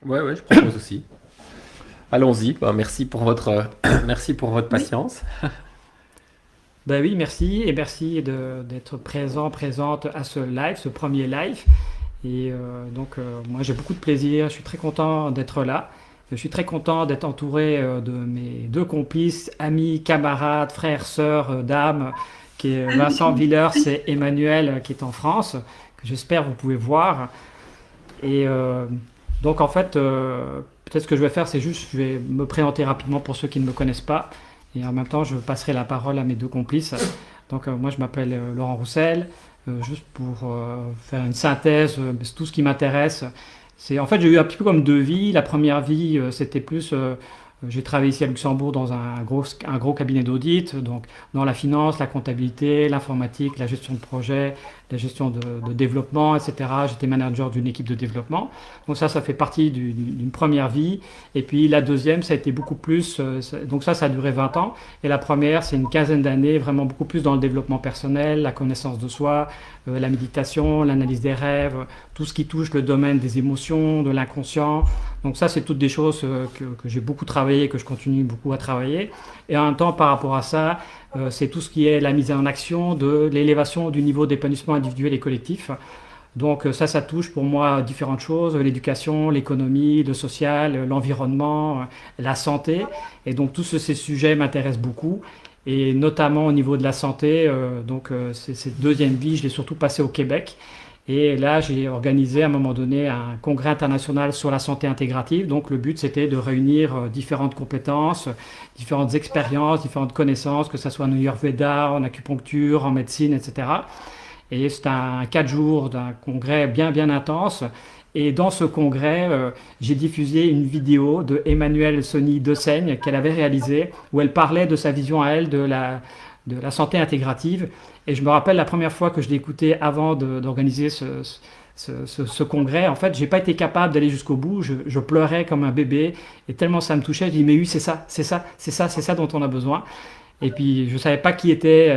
Ouais, ouais, je propose aussi. Allons-y. Bah, merci pour votre, merci pour votre Oui. patience. Ben oui, merci et merci d'être présente à ce live, ce premier live. Et moi j'ai beaucoup de plaisir, je suis très content d'être là. Je suis très content d'être entouré de mes deux complices, amis, camarades, frères, sœurs, dames, qui est Vincent Villers et Emmanuel qui est en France, que j'espère vous pouvez voir. Et donc en fait, peut-être ce que je vais faire, c'est juste, je vais me présenter rapidement pour ceux qui ne me connaissent pas. Et en même temps, je passerai la parole à mes deux complices. Donc moi, je m'appelle Laurent Roussel. Juste pour faire une synthèse, c'est tout ce qui m'intéresse. C'est, en fait, j'ai eu un petit peu comme deux vies. La première vie, c'était plus... j'ai travaillé ici à Luxembourg dans un gros cabinet d'audit, donc dans la finance, la comptabilité, l'informatique, la gestion de projet, la gestion de développement, etc. J'étais manager d'une équipe de développement. Donc ça fait partie d'une première vie. Et puis la deuxième, ça a été beaucoup plus... donc ça a duré 20 ans. Et la première, c'est une quinzaine d'années, vraiment beaucoup plus dans le développement personnel, la connaissance de soi, la méditation, l'analyse des rêves, tout ce qui touche le domaine des émotions, de l'inconscient. Donc ça, c'est toutes des choses que j'ai beaucoup travaillé, que je continue beaucoup à travailler. Et en même temps, par rapport à ça, c'est tout ce qui est la mise en action de l'élévation du niveau d'épanouissement individuel et collectif. Donc ça touche pour moi différentes choses, l'éducation, l'économie, le social, l'environnement, la santé. Et donc tous ces sujets m'intéressent beaucoup. Et notamment au niveau de la santé, cette deuxième vie, je l'ai surtout passée au Québec. Et là, j'ai organisé à un moment donné un congrès international sur la santé intégrative. Donc le but, c'était de réunir différentes compétences, différentes expériences, différentes connaissances, que ce soit en Ayurveda, en acupuncture, en médecine, etc. Et c'est un 4 jours d'un congrès bien intense. Et dans ce congrès, j'ai diffusé une vidéo de Emmanuelle Sony Dessaigne qu'elle avait réalisée, où elle parlait de sa vision à elle de la santé intégrative. Et je me rappelle la première fois que je l'ai écoutée avant d'organiser ce congrès. En fait, j'ai pas été capable d'aller jusqu'au bout. Je pleurais comme un bébé. Et tellement ça me touchait, je dis, mais oui, c'est ça dont on a besoin. Et puis, je savais pas qui était,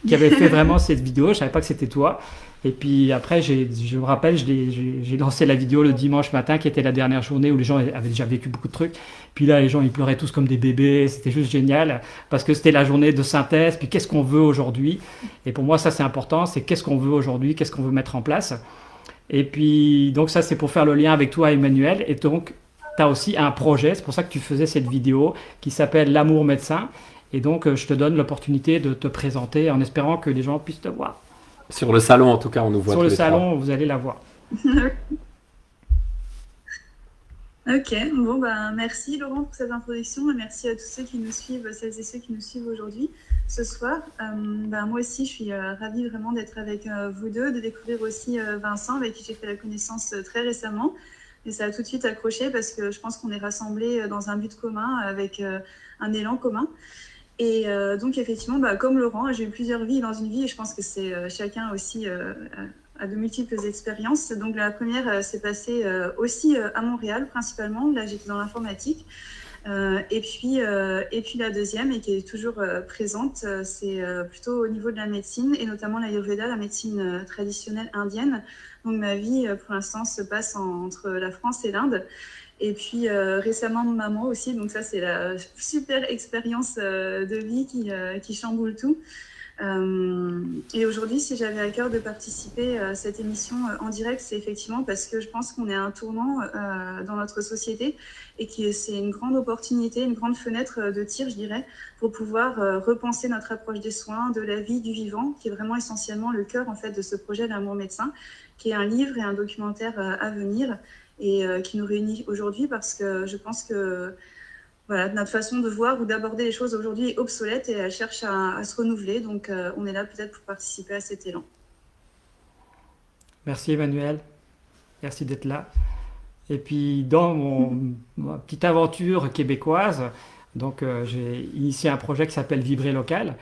qui avait fait vraiment cette vidéo. Je savais pas que c'était toi. Et puis après, je me rappelle, j'ai lancé la vidéo le dimanche matin, qui était la dernière journée où les gens avaient déjà vécu beaucoup de trucs. Puis là, les gens, ils pleuraient tous comme des bébés. C'était juste génial parce que c'était la journée de synthèse. Puis qu'est-ce qu'on veut aujourd'hui? Et pour moi, ça, c'est important. C'est qu'est-ce qu'on veut aujourd'hui? Qu'est-ce qu'on veut mettre en place? Et puis, donc ça, c'est pour faire le lien avec toi, Emmanuel. Et donc, tu as aussi un projet. C'est pour ça que tu faisais cette vidéo qui s'appelle L'amour médecin. Et donc, je te donne l'opportunité de te présenter en espérant que les gens puissent te voir. Sur le salon, en tout cas, on nous voit Sur tous le les trois. salon, vous allez la voir. Ok, bon ben merci Laurent pour cette introduction et merci à tous ceux qui nous suivent, celles et ceux qui nous suivent aujourd'hui, ce soir. Moi aussi je suis ravie vraiment d'être avec vous deux, de découvrir aussi Vincent avec qui j'ai fait la connaissance très récemment. Et ça a tout de suite accroché parce que je pense qu'on est rassemblés dans un but commun avec un élan commun. Et donc effectivement, comme Laurent, j'ai eu plusieurs vies dans une vie et je pense que c'est chacun aussi à de multiples expériences. Donc la première s'est passée aussi à Montréal principalement. Là, j'étais dans l'informatique. Et puis la deuxième, et qui est toujours présente, c'est plutôt au niveau de la médecine, et notamment l'Ayurveda, la médecine traditionnelle indienne. Donc ma vie, pour l'instant, se passe entre la France et l'Inde. Et puis récemment, maman aussi. Donc ça, c'est la super expérience de vie qui chamboule tout. Et aujourd'hui, si j'avais à cœur de participer à cette émission en direct, c'est effectivement parce que je pense qu'on est à un tournant dans notre société et que c'est une grande opportunité, une grande fenêtre de tir, je dirais, pour pouvoir repenser notre approche des soins, de la vie, du vivant, qui est vraiment essentiellement le cœur en fait de ce projet L'amour médecin, qui est un livre et un documentaire à venir et qui nous réunit aujourd'hui parce que je pense que voilà, notre façon de voir ou d'aborder les choses aujourd'hui est obsolète et elle cherche à se renouveler. Donc, on est là peut-être pour participer à cet élan. Merci, Emmanuel. Merci d'être là. Et puis, dans ma petite aventure québécoise, j'ai initié un projet qui s'appelle Vibrer local.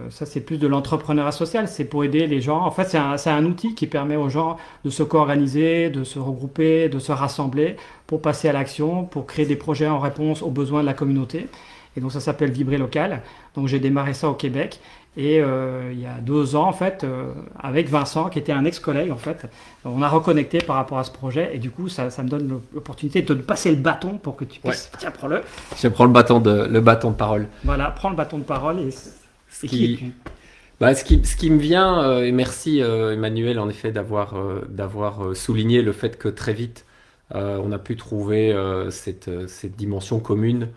Ça, c'est plus de l'entrepreneuriat social. C'est pour aider les gens. En fait, c'est un outil qui permet aux gens de se co-organiser, de se regrouper, de se rassembler pour passer à l'action, pour créer des projets en réponse aux besoins de la communauté. Et donc, ça s'appelle Vibrer local. Donc, j'ai démarré ça au Québec. Et il y a 2 ans, en fait, avec Vincent, qui était un ex-collègue, en fait, on a reconnecté par rapport à ce projet. Et du coup, ça me donne l'opportunité de te passer le bâton pour que tu Ouais. puisses. Tiens, prends-le. Je prends le bâton de parole. Voilà, prends le bâton de parole. Ce Et qui qui, es-tu? ce qui me vient, et merci Emmanuel en effet d'avoir souligné le fait que très vite on a pu trouver cette dimension commune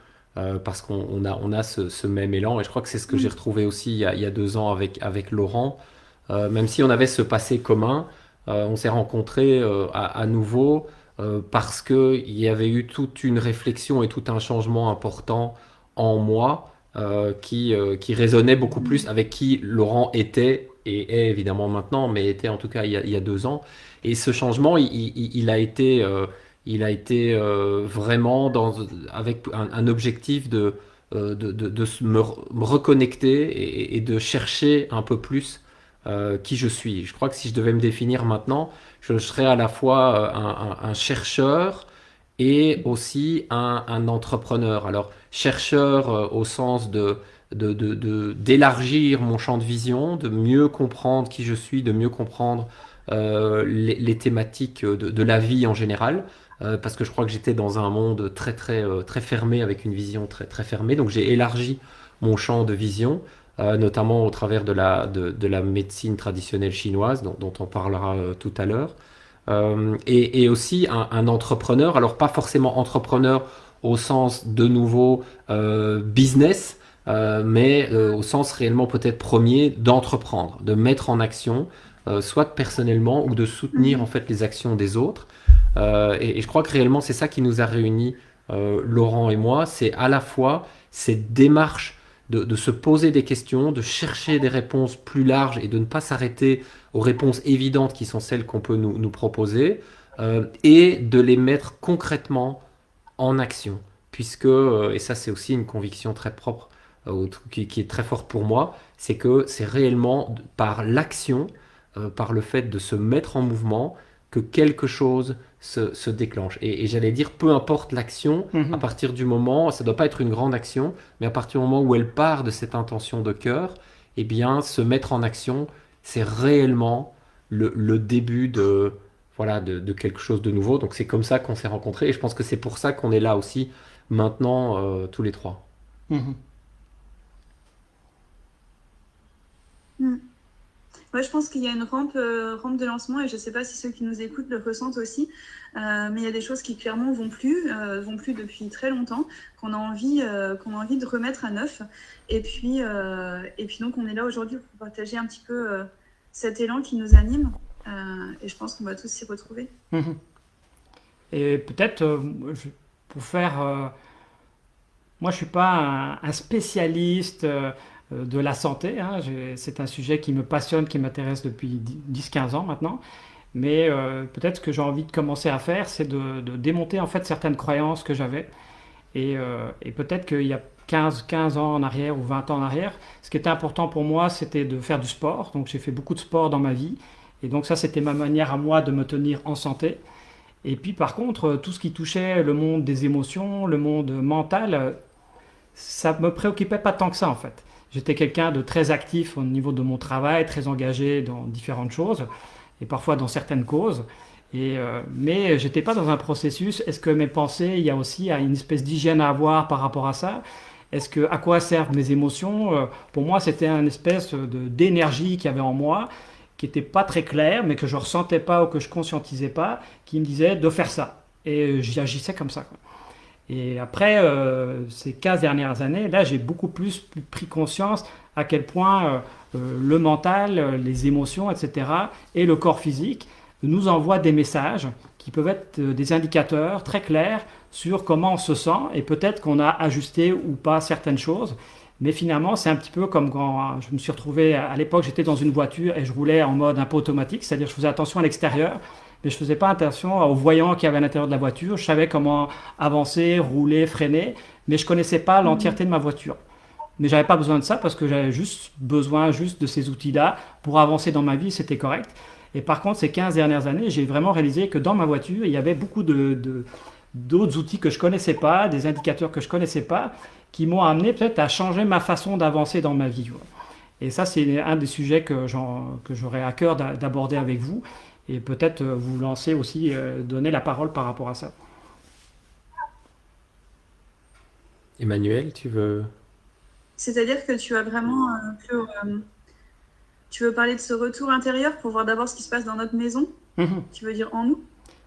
parce qu'on a ce même élan et je crois que c'est ce que j'ai retrouvé aussi il y a 2 ans avec Laurent. Même si on avait ce passé commun, on s'est rencontrés à nouveau parce qu'il y avait eu toute une réflexion et tout un changement important en moi qui résonnait beaucoup plus avec qui Laurent était et est évidemment maintenant, mais était en tout cas il y a 2 ans. Et ce changement, il a été vraiment avec un objectif de me reconnecter et de chercher un peu plus qui je suis. Je crois que si je devais me définir maintenant, je serais à la fois un chercheur et aussi un entrepreneur. Alors, chercheur au sens d'élargir mon champ de vision, de mieux comprendre qui je suis, de mieux comprendre les thématiques de la vie en général, parce que je crois que j'étais dans un monde très, très, très fermé, avec une vision très, très fermée. Donc, j'ai élargi mon champ de vision, notamment au travers de la médecine traditionnelle chinoise, dont on parlera tout à l'heure. Et aussi un entrepreneur, alors pas forcément entrepreneur au sens de nouveau business, mais au sens réellement peut-être premier d'entreprendre, de mettre en action, soit personnellement ou de soutenir en fait les actions des autres. Et je crois que réellement c'est ça qui nous a réunis, Laurent et moi, c'est à la fois cette démarche de se poser des questions, de chercher des réponses plus larges et de ne pas s'arrêter aux réponses évidentes qui sont celles qu'on peut nous proposer, et de les mettre concrètement en action. Puisque, et ça c'est aussi une conviction très propre, qui est très forte pour moi, c'est que c'est réellement par l'action, par le fait de se mettre en mouvement, que quelque chose se déclenche. Et j'allais dire, peu importe l'action, à Mhm. partir du moment, ça ne doit pas être une grande action, mais à partir du moment où elle part de cette intention de cœur, eh bien, se mettre en action, c'est réellement le début voilà, de quelque chose de nouveau. Donc c'est comme ça qu'on s'est rencontrés et je pense que c'est pour ça qu'on est là aussi maintenant tous les trois. Mhm. Mm. Ouais, je pense qu'il y a une rampe de lancement et je ne sais pas si ceux qui nous écoutent le ressentent aussi, mais il y a des choses qui clairement vont plus depuis très longtemps, qu'on a envie de remettre à neuf. Et puis donc on est là aujourd'hui pour partager un petit peu cet élan qui nous anime et je pense qu'on va tous s'y retrouver. Mhm. Et peut-être, pour faire moi, je suis pas un spécialiste de la santé, hein. C'est un sujet qui me passionne, qui m'intéresse depuis 10-15 ans maintenant. Mais peut-être ce que j'ai envie de commencer à faire, c'est de démonter en fait certaines croyances que j'avais. Et peut-être qu'il y a 15 ans en arrière ou 20 ans en arrière, ce qui était important pour moi, c'était de faire du sport. Donc j'ai fait beaucoup de sport dans ma vie. Et donc ça, c'était ma manière à moi de me tenir en santé. Et puis par contre, tout ce qui touchait le monde des émotions, le monde mental, ça me préoccupait pas tant que ça en fait. J'étais quelqu'un de très actif au niveau de mon travail, très engagé dans différentes choses et parfois dans certaines causes. Mais j'étais pas dans un processus. Est-ce que mes pensées, il y a aussi une espèce d'hygiène à avoir par rapport à ça? À quoi servent mes émotions? Pour moi, c'était une espèce d'énergie qu'il y avait en moi, qui n'était pas très claire, mais que je ressentais pas ou que je conscientisais pas, qui me disait de faire ça. Et j'y agissais comme ça, quoi. Et après ces 15 dernières années, là, j'ai beaucoup plus pris conscience à quel point le mental, les émotions, etc., et le corps physique nous envoient des messages qui peuvent être des indicateurs très clairs sur comment on se sent et peut-être qu'on a ajusté ou pas certaines choses. Mais finalement, c'est un petit peu comme quand je me suis retrouvé, à l'époque, j'étais dans une voiture et je roulais en mode un peu automatique, c'est-à-dire je faisais attention à l'extérieur, mais je ne faisais pas attention aux voyants qu'il y avait à l'intérieur de la voiture. Je savais comment avancer, rouler, freiner, mais je ne connaissais pas l'entièreté de ma voiture. Mais j'avais pas besoin de ça parce que j'avais juste besoin de ces outils-là pour avancer dans ma vie, c'était correct. Et par contre, ces 15 dernières années, j'ai vraiment réalisé que dans ma voiture, il y avait beaucoup d'autres outils que je connaissais pas, des indicateurs que je connaissais pas, qui m'ont amené peut-être à changer ma façon d'avancer dans ma vie, tu vois. Et ça, c'est un des sujets que j'aurais à cœur d'aborder avec vous. Et peut-être vous lancer aussi, donner la parole par rapport à ça. Emmanuel, tu veux? C'est-à-dire que tu as vraiment tu veux parler de ce retour intérieur pour voir d'abord ce qui se passe dans notre maison? Mhm. Tu veux dire en nous?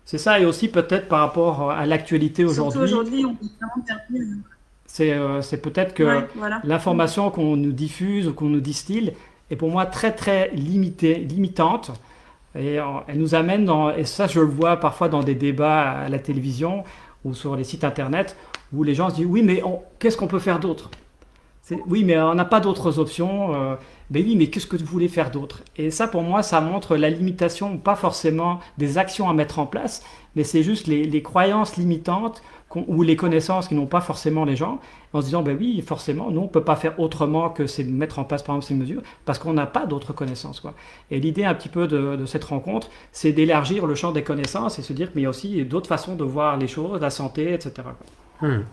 C'est ça, et aussi peut-être par rapport à l'actualité Surtout aujourd'hui, aujourd'hui, on est vraiment perdu. c'est peut-être que Ouais, voilà. l'information qu'on nous diffuse ou qu'on nous distille est pour moi très très limitante. Et elle nous amène et ça je le vois parfois dans des débats à la télévision ou sur les sites internet, où les gens se disent oui, mais qu'est-ce qu'on peut faire d'autre? Oui, mais on n'a pas d'autres options. Ben oui, mais qu'est-ce que vous voulez faire d'autre? Et ça, pour moi, ça montre la limitation, pas forcément des actions à mettre en place, mais c'est juste les croyances limitantes ou les connaissances qui n'ont pas forcément les gens, en se disant, ben oui, forcément, nous, on ne peut pas faire autrement que c'est de mettre en place, par exemple, ces mesures, parce qu'on n'a pas d'autres connaissances, quoi. Et l'idée un petit peu de cette rencontre, c'est d'élargir le champ des connaissances et se dire, mais il y a aussi d'autres façons de voir les choses, la santé, etc., quoi. Hmm.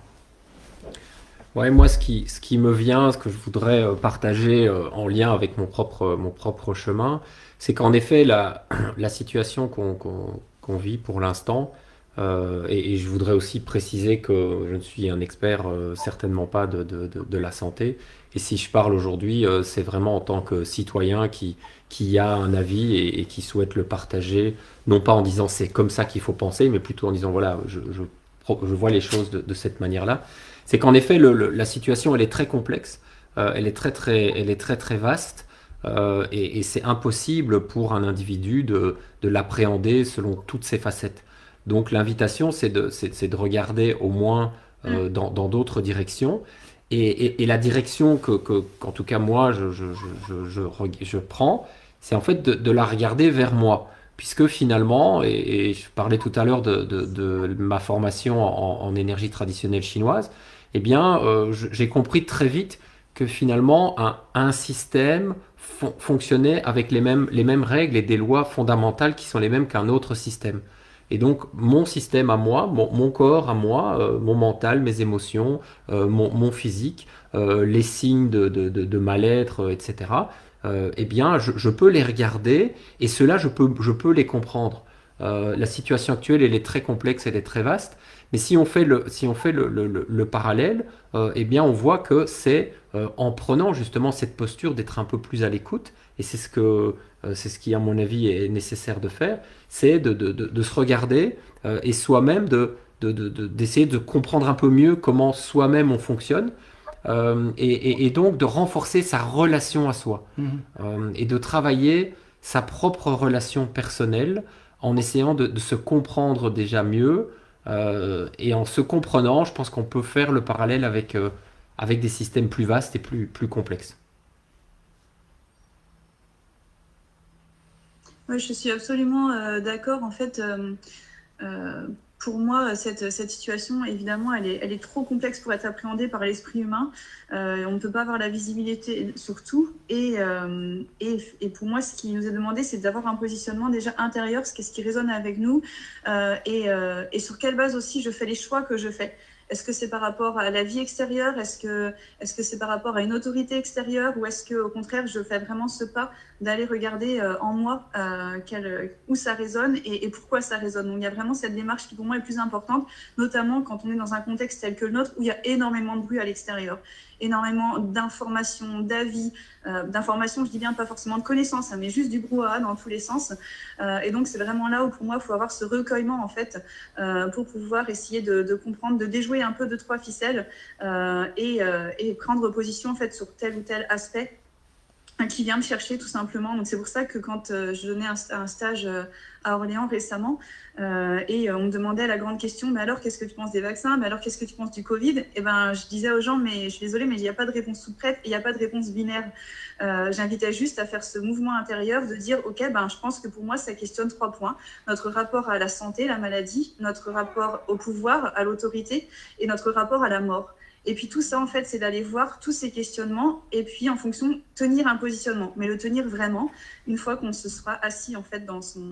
Ouais, moi, ce qui me vient, ce que je voudrais partager en lien avec mon propre chemin, c'est qu'en effet, la situation qu'on vit pour l'instant, et je voudrais aussi préciser que je ne suis un expert certainement pas de la santé, et si je parle aujourd'hui, c'est vraiment en tant que citoyen qui a un avis et qui souhaite le partager, non pas en disant c'est comme ça qu'il faut penser, mais plutôt en disant voilà, je vois les choses de cette manière-là. C'est qu'en effet, la situation, elle est très complexe, elle est très très vaste, et c'est impossible pour un individu de l'appréhender selon toutes ses facettes. Donc l'invitation, c'est de regarder au moins Mm. dans d'autres directions. Et la direction qu'en tout cas moi, je prends, c'est en fait de la regarder vers moi. Puisque finalement, et je parlais tout à l'heure de ma formation en énergie traditionnelle chinoise, eh bien, j'ai compris très vite que finalement, un système fonctionnait avec les mêmes règles et des lois fondamentales qui sont les mêmes qu'un autre système. Et donc, mon système à moi, mon corps à moi, mon mental, mes émotions, mon physique, les signes de mal-être, etc., eh bien, je peux les regarder et cela, je peux les comprendre. La situation actuelle, elle est très complexe, elle est très vaste. Mais si on fait le parallèle, eh bien, on voit que c'est en prenant justement cette posture d'être un peu plus à l'écoute, et c'est ce qui, à mon avis, est nécessaire de faire, c'est de se regarder et soi-même d'essayer de comprendre un peu mieux comment soi-même on fonctionne, et donc de renforcer sa relation à soi, Mhm. et de travailler sa propre relation personnelle en essayant de se comprendre déjà mieux, et en se comprenant, je pense qu'on peut faire le parallèle avec des systèmes plus vastes et plus complexes. Ouais, je suis absolument d'accord. En fait, euh, pour moi, cette situation, évidemment, elle est trop complexe pour être appréhendée par l'esprit humain. On ne peut pas avoir la visibilité sur tout. Et pour moi, ce qui nous est demandé, c'est d'avoir un positionnement déjà intérieur, ce qui résonne avec nous, et sur quelle base aussi je fais les choix que je fais. Est-ce que c'est par rapport à la vie extérieure? Est-ce que c'est par rapport à une autorité extérieure? Ou est-ce que, au contraire, je fais vraiment ce pas d'aller regarder en moi où ça résonne et pourquoi ça résonne. Donc il y a vraiment cette démarche qui pour moi est plus importante, notamment quand on est dans un contexte tel que le nôtre où il y a énormément de bruit à l'extérieur, énormément d'informations, d'avis, d'informations, je dis bien pas forcément de connaissances, mais juste du brouhaha dans tous les sens. Et donc c'est vraiment là où pour moi il faut avoir ce recueillement en fait pour pouvoir essayer de comprendre, de déjouer un peu deux trois ficelles et prendre position en fait sur tel ou tel aspect qui vient me chercher tout simplement. Donc c'est pour ça que quand je donnais un stage à Orléans récemment et on me demandait la grande question, mais alors qu'est-ce que tu penses des vaccins? Mais alors qu'est-ce que tu penses du Covid? Et ben je disais aux gens, mais je suis désolée, mais il n'y a pas de réponse toute prête, il n'y a pas de réponse binaire. J'invitais juste à faire ce mouvement intérieur de dire, ok, ben je pense que pour moi ça questionne 3 points: notre rapport à la santé, la maladie, notre rapport au pouvoir, à l'autorité et notre rapport à la mort. Et puis tout ça, en fait, c'est d'aller voir tous ces questionnements et puis en fonction, tenir un positionnement. Mais le tenir vraiment, une fois qu'on se sera assis, en fait, dans son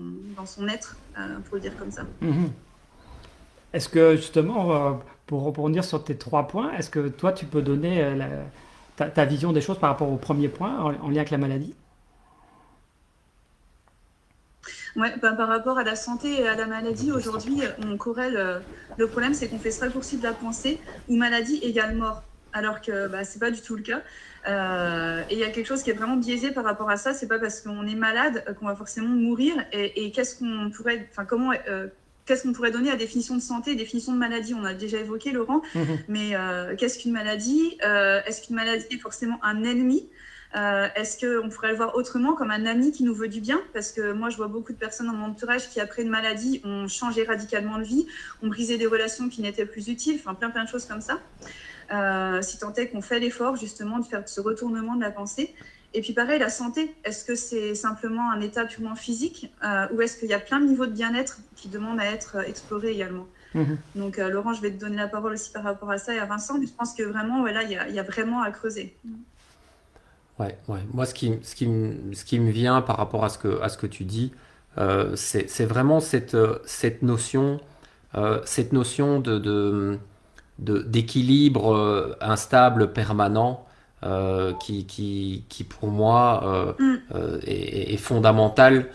être, pour le dire comme ça. Mhm. Est-ce que justement, pour rebondir sur tes 3 points, est-ce que toi tu peux donner ta vision des choses par rapport au premier point en lien avec la maladie? Ouais, par rapport à la santé et à la maladie, aujourd'hui, on corrèle. Le problème, c'est qu'on fait ce raccourci de la pensée où maladie égale mort, alors que c'est pas du tout le cas. Et il y a quelque chose qui est vraiment biaisé par rapport à ça. C'est pas parce qu'on est malade qu'on va forcément mourir. Et qu'est-ce qu'on pourrait, qu'est-ce qu'on pourrait donner à définition de santé, définition de maladie? On a déjà évoqué, Laurent, mais qu'est-ce qu'une maladie? Est-ce qu'une maladie est forcément un ennemi? Est-ce qu'on pourrait le voir autrement, comme un ami qui nous veut du bien? Parce que moi, je vois beaucoup de personnes dans mon entourage qui, après une maladie, ont changé radicalement de vie, ont brisé des relations qui n'étaient plus utiles, enfin plein de choses comme ça. Si tant est qu'on fait l'effort, justement, de faire ce retournement de la pensée. Et puis pareil, la santé, est-ce que c'est simplement un état purement physique ou est-ce qu'il y a plein de niveaux de bien-être qui demandent à être explorés également? Donc Laurent, je vais te donner la parole aussi par rapport à ça et à Vincent, mais je pense que vraiment, voilà, il y a vraiment à creuser. Ouais, ouais. Moi, ce qui me vient par rapport à ce que tu dis, c'est vraiment cette notion d'équilibre instable, permanent, qui pour moi est fondamental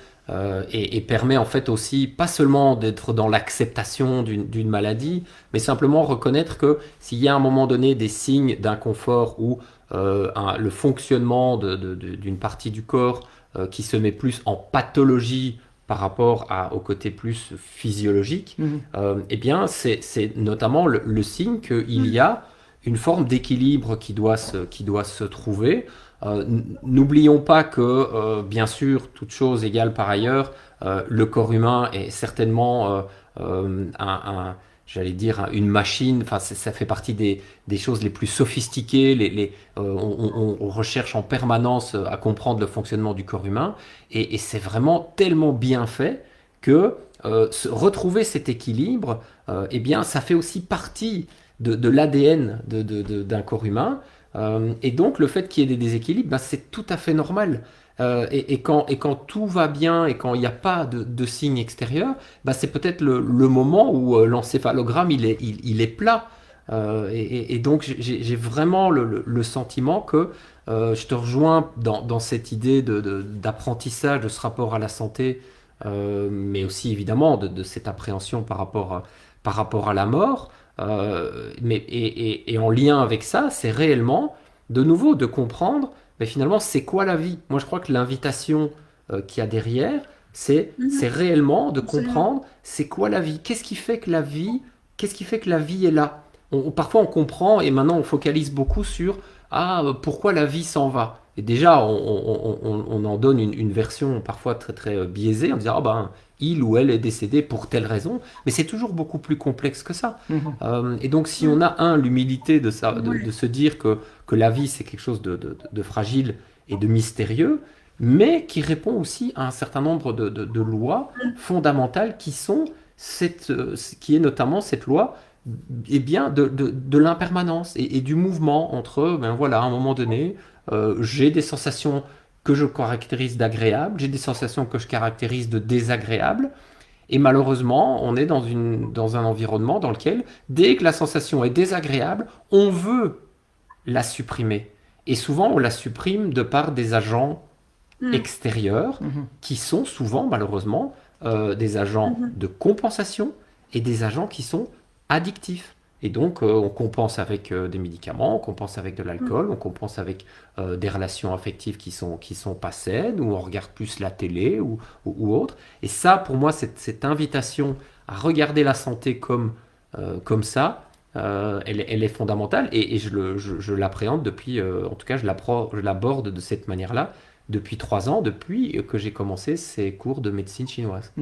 et permet en fait aussi pas seulement d'être dans l'acceptation d'une maladie, mais simplement reconnaître que s'il y a à un moment donné des signes d'inconfort ou le fonctionnement d'une partie du corps qui se met plus en pathologie par rapport au côté plus physiologique, eh bien, c'est notamment le signe qu'il y a une forme d'équilibre qui doit se trouver. N'oublions pas que, bien sûr, toute chose égale par ailleurs, le corps humain est certainement j'allais dire, une machine. Enfin, ça fait partie des choses les plus sophistiquées. On recherche en permanence à comprendre le fonctionnement du corps humain. Et c'est vraiment tellement bien fait que retrouver cet équilibre, eh bien, ça fait aussi partie de l'ADN d'un corps humain. Et donc, le fait qu'il y ait des déséquilibres, c'est tout à fait normal. Et quand tout va bien et quand il n'y a pas de signe extérieur, c'est peut-être le moment où l'encéphalogramme il est plat. Et donc j'ai vraiment le sentiment que je te rejoins dans cette idée d'apprentissage de ce rapport à la santé, mais aussi évidemment de cette appréhension par rapport à la mort. Et en lien avec ça, c'est réellement de nouveau de comprendre mais finalement, c'est quoi la vie? Moi, je crois que l'invitation qu'il y a derrière, c'est réellement de Absolument. comprendre c'est quoi la vie? Qu'est-ce qui fait que la vie est là? Parfois, on comprend et maintenant, on focalise beaucoup sur pourquoi la vie s'en va? Et déjà, on en donne une version parfois très très biaisée en disant il ou elle est décédé pour telle raison, mais c'est toujours beaucoup plus complexe que ça. Et donc, si on a l'humilité de se dire que la vie c'est quelque chose de fragile et de mystérieux, mais qui répond aussi à un certain nombre de lois fondamentales qui est notamment cette loi bien de l'impermanence et du mouvement entre, voilà, à un moment donné, j'ai des sensations que je caractérise d'agréables, j'ai des sensations que je caractérise de désagréables, et malheureusement, on est dans un environnement dans lequel, dès que la sensation est désagréable, on veut la supprimer. Et souvent, on la supprime de par des agents extérieurs qui sont souvent, malheureusement, des agents de compensation et des agents qui sont addictifs. Et donc, on compense avec des médicaments, on compense avec de l'alcool, on compense avec des relations affectives qui sont pas saines, ou on regarde plus la télé ou autre. Et ça, pour moi, cette invitation à regarder la santé comme ça, elle est fondamentale et je l'appréhende depuis, en tout cas, je l'aborde de cette manière-là depuis 3 ans, depuis que j'ai commencé ces cours de médecine chinoise.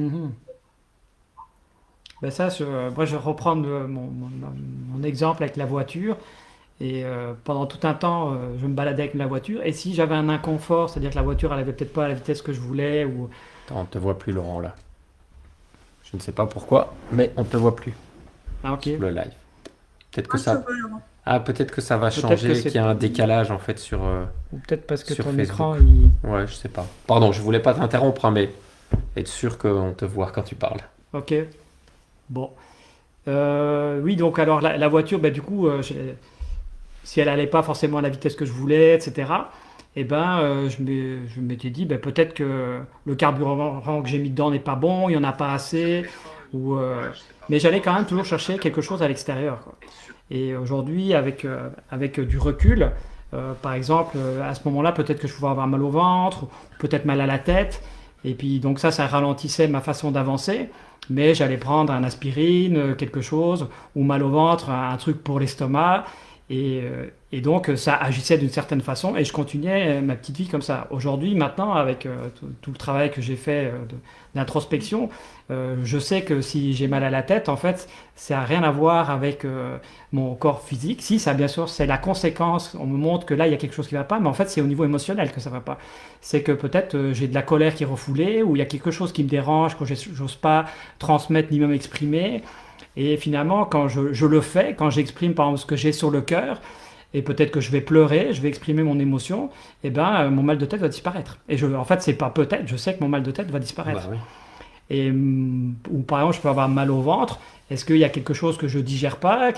Ben ça, moi, je reprends mon exemple avec la voiture. Et pendant tout un temps, je me baladais avec la voiture. Et si j'avais un inconfort, c'est-à-dire que la voiture, elle avait peut-être pas la vitesse que je voulais, ou Attends, on ne te voit plus, Laurent, là. Je ne sais pas pourquoi, mais on ne te voit plus ok, sur le live. Peut-être que Je sais ça, pas, Laurent. peut-être que ça va peut-être que changer, c'est, qu'il y a un décalage en fait sur, ou peut-être parce que sur ton Facebook. écran, Ouais, je sais pas. Pardon, je voulais pas t'interrompre, hein, mais être sûr qu'on te voit quand tu parles. ok, bon. Oui, donc alors la voiture, ben, du coup, si elle allait pas forcément à la vitesse que je voulais, etc. Et ben, je m'étais dit, ben, peut-être que le carburant que j'ai mis dedans n'est pas bon, il y en a pas assez, ou, mais j'allais quand même toujours chercher quelque chose à l'extérieur, quoi. Et aujourd'hui, avec du recul, par exemple, à ce moment-là, peut-être que je pouvais avoir mal au ventre, ou peut-être mal à la tête. Et puis, donc ça ralentissait ma façon d'avancer. Mais j'allais prendre un aspirine, quelque chose, ou mal au ventre, un truc pour l'estomac. Et donc, ça agissait d'une certaine façon. Et je continuais ma petite vie comme ça. Aujourd'hui, maintenant, avec tout le travail que j'ai fait d'introspection, je sais que si j'ai mal à la tête, en fait, ça n'a rien à voir avec mon corps physique. Si, ça, bien sûr, c'est la conséquence. On me montre que là, il y a quelque chose qui ne va pas, mais en fait, c'est au niveau émotionnel que ça ne va pas. C'est que peut-être j'ai de la colère qui est refoulée, ou il y a quelque chose qui me dérange, que j'ose pas transmettre ni même exprimer. Et finalement, quand je le fais, quand j'exprime par exemple ce que j'ai sur le cœur, et peut-être que je vais pleurer, je vais exprimer mon émotion, et ben mon mal de tête va disparaître. En fait, c'est pas peut-être, je sais que mon mal de tête va Bah disparaître. oui. Ou par exemple, je peux avoir mal au ventre. Est-ce qu'il y a quelque chose que je digère pas,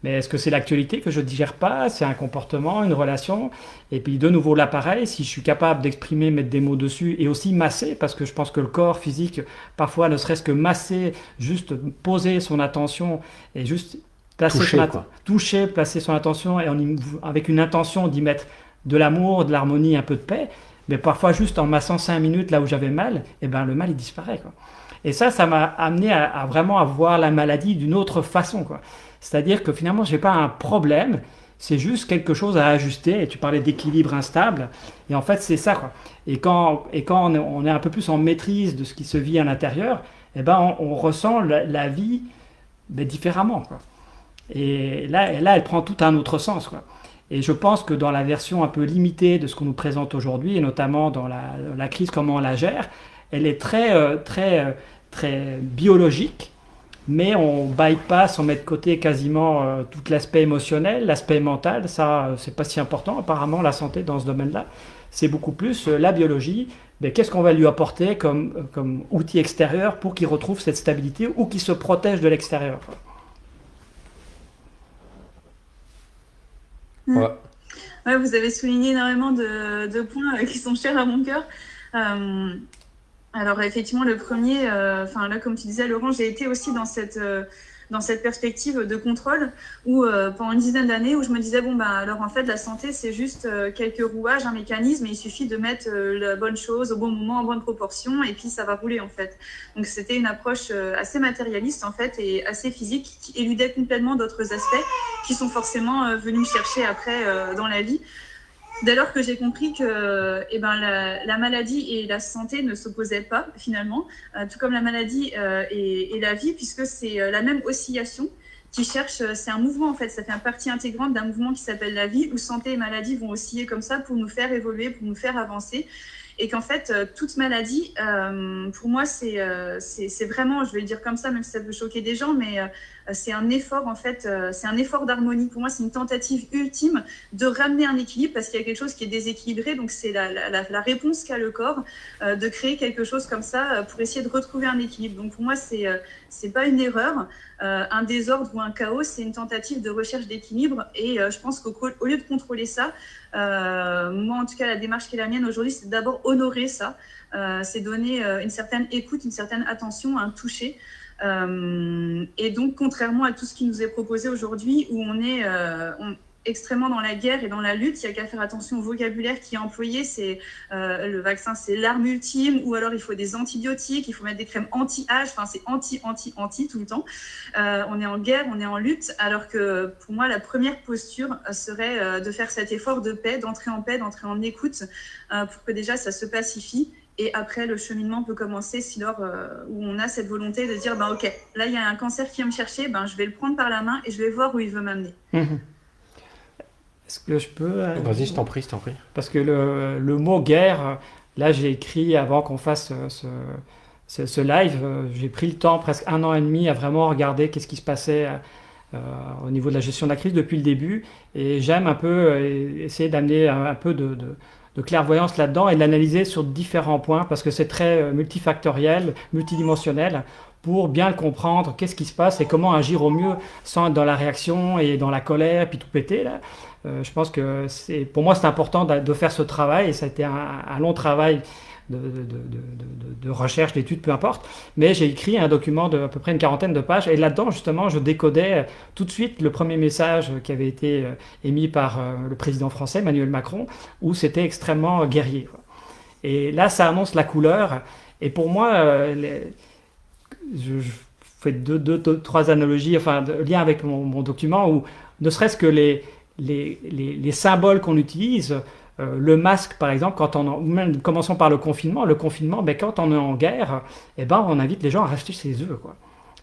mais est-ce que c'est l'actualité que je digère pas? C'est un comportement, une relation? Et puis de nouveau l'appareil, si je suis capable d'exprimer, mettre des mots dessus et aussi masser, parce que je pense que le corps physique, parfois, ne serait-ce que masser, juste poser son attention et juste Toucher, quoi. toucher, placer son attention avec une intention d'y mettre de l'amour, de l'harmonie, un peu de paix. Mais parfois, juste en massant 5 minutes là où j'avais mal, et ben le mal il disparaît, quoi. Et ça m'a amené à vraiment à voir la maladie d'une autre façon, quoi. C'est-à-dire que finalement, je n'ai pas un problème, c'est juste quelque chose à ajuster. Et tu parlais d'équilibre instable, et en fait, c'est ça, quoi. Et quand on est un peu plus en maîtrise de ce qui se vit à l'intérieur, eh ben, on ressent la vie ben, différemment, quoi. Et là, elle prend tout un autre sens, quoi. Et je pense que dans la version un peu limitée de ce qu'on nous présente aujourd'hui, et notamment dans la crise, comment on la gère, elle est très biologique, mais on bypass, on met de côté quasiment tout l'aspect émotionnel, l'aspect mental. Ça, c'est pas si important. Apparemment, la santé dans ce domaine-là, c'est beaucoup plus la biologie. Mais qu'est-ce qu'on va lui apporter comme outil extérieur pour qu'il retrouve cette stabilité ou qu'il se protège de l'extérieur, quoi. Mm. Ouais. Ouais, vous avez souligné énormément de points qui sont chers à mon cœur. Euh, alors effectivement, le premier, enfin là, comme tu disais, Laurent, j'ai été aussi dans cette perspective de contrôle où pendant une dizaine d'années où je me disais bon bah alors en fait la santé c'est juste quelques rouages, un mécanisme et il suffit de mettre la bonne chose au bon moment, en bonne proportion et puis ça va rouler en fait. Donc c'était une approche assez matérialiste en fait et assez physique qui éludait complètement d'autres aspects qui sont forcément venus me chercher après dans la vie. Dès lors que j'ai compris que la maladie et la santé ne s'opposaient pas finalement, tout comme la maladie et la vie, puisque c'est la même oscillation qui cherche, c'est un mouvement en fait, ça fait une partie intégrante d'un mouvement qui s'appelle la vie, où santé et maladie vont osciller comme ça pour nous faire évoluer, pour nous faire avancer. Et qu'en fait, toute maladie, pour moi, c'est vraiment, je vais le dire comme ça, même si ça peut choquer des gens, mais c'est un effort, en fait, c'est un effort d'harmonie. Pour moi, c'est une tentative ultime de ramener un équilibre parce qu'il y a quelque chose qui est déséquilibré. Donc, c'est la réponse qu'a le corps de créer quelque chose comme ça pour essayer de retrouver un équilibre. Donc, pour moi, c'est pas une erreur. Un désordre ou un chaos, c'est une tentative de recherche d'équilibre. Et je pense qu'au lieu de contrôler ça, moi, en tout cas, la démarche qui est la mienne aujourd'hui, c'est d'abord honorer ça. C'est donner une certaine écoute, une certaine attention, un toucher. Et donc, contrairement à tout ce qui nous est proposé aujourd'hui, où on est extrêmement dans la guerre et dans la lutte, il n'y a qu'à faire attention au vocabulaire qui est employé. C'est le vaccin, c'est l'arme ultime, ou alors il faut des antibiotiques, il faut mettre des crèmes anti-âge, enfin c'est anti tout le temps. On est en guerre, on est en lutte, alors que pour moi, la première posture serait de faire cet effort de paix, d'entrer en écoute, pour que déjà ça se pacifie. Et après, le cheminement peut commencer si lors où on a cette volonté de dire, ok, là, il y a un cancer qui vient me chercher, je vais le prendre par la main et je vais voir où il veut m'amener. Est-ce que je peux Vas-y, je t'en prie, je t'en prie. Parce que le mot guerre, là, j'ai écrit avant qu'on fasse ce live, j'ai pris le temps, presque 1 an et demi, à vraiment regarder qu'est-ce qui se passait au niveau de la gestion de la crise depuis le début. Et j'aime un peu essayer d'amener un peu de clairvoyance là-dedans et de l'analyser sur différents points parce que c'est très multifactoriel, multidimensionnel. pour bien le comprendre, qu'est-ce qui se passe et comment agir au mieux sans être dans la réaction et dans la colère, puis tout péter là. Je pense que pour moi, c'est important de faire ce travail et ça a été un long travail de recherche, d'études, peu importe. Mais j'ai écrit un document de à peu près une quarantaine de pages et là-dedans, justement, je décodais tout de suite le premier message qui avait été émis par le président français, Emmanuel Macron, où c'était extrêmement guerrier, quoi. Et là, ça annonce la couleur. Et pour moi, je fais trois analogies, enfin, lien avec mon document, où ne serait-ce que les symboles qu'on utilise, le masque par exemple, ou même commençons par le confinement, ben, quand on est en guerre, eh ben, on invite les gens à rester chez eux, quoi.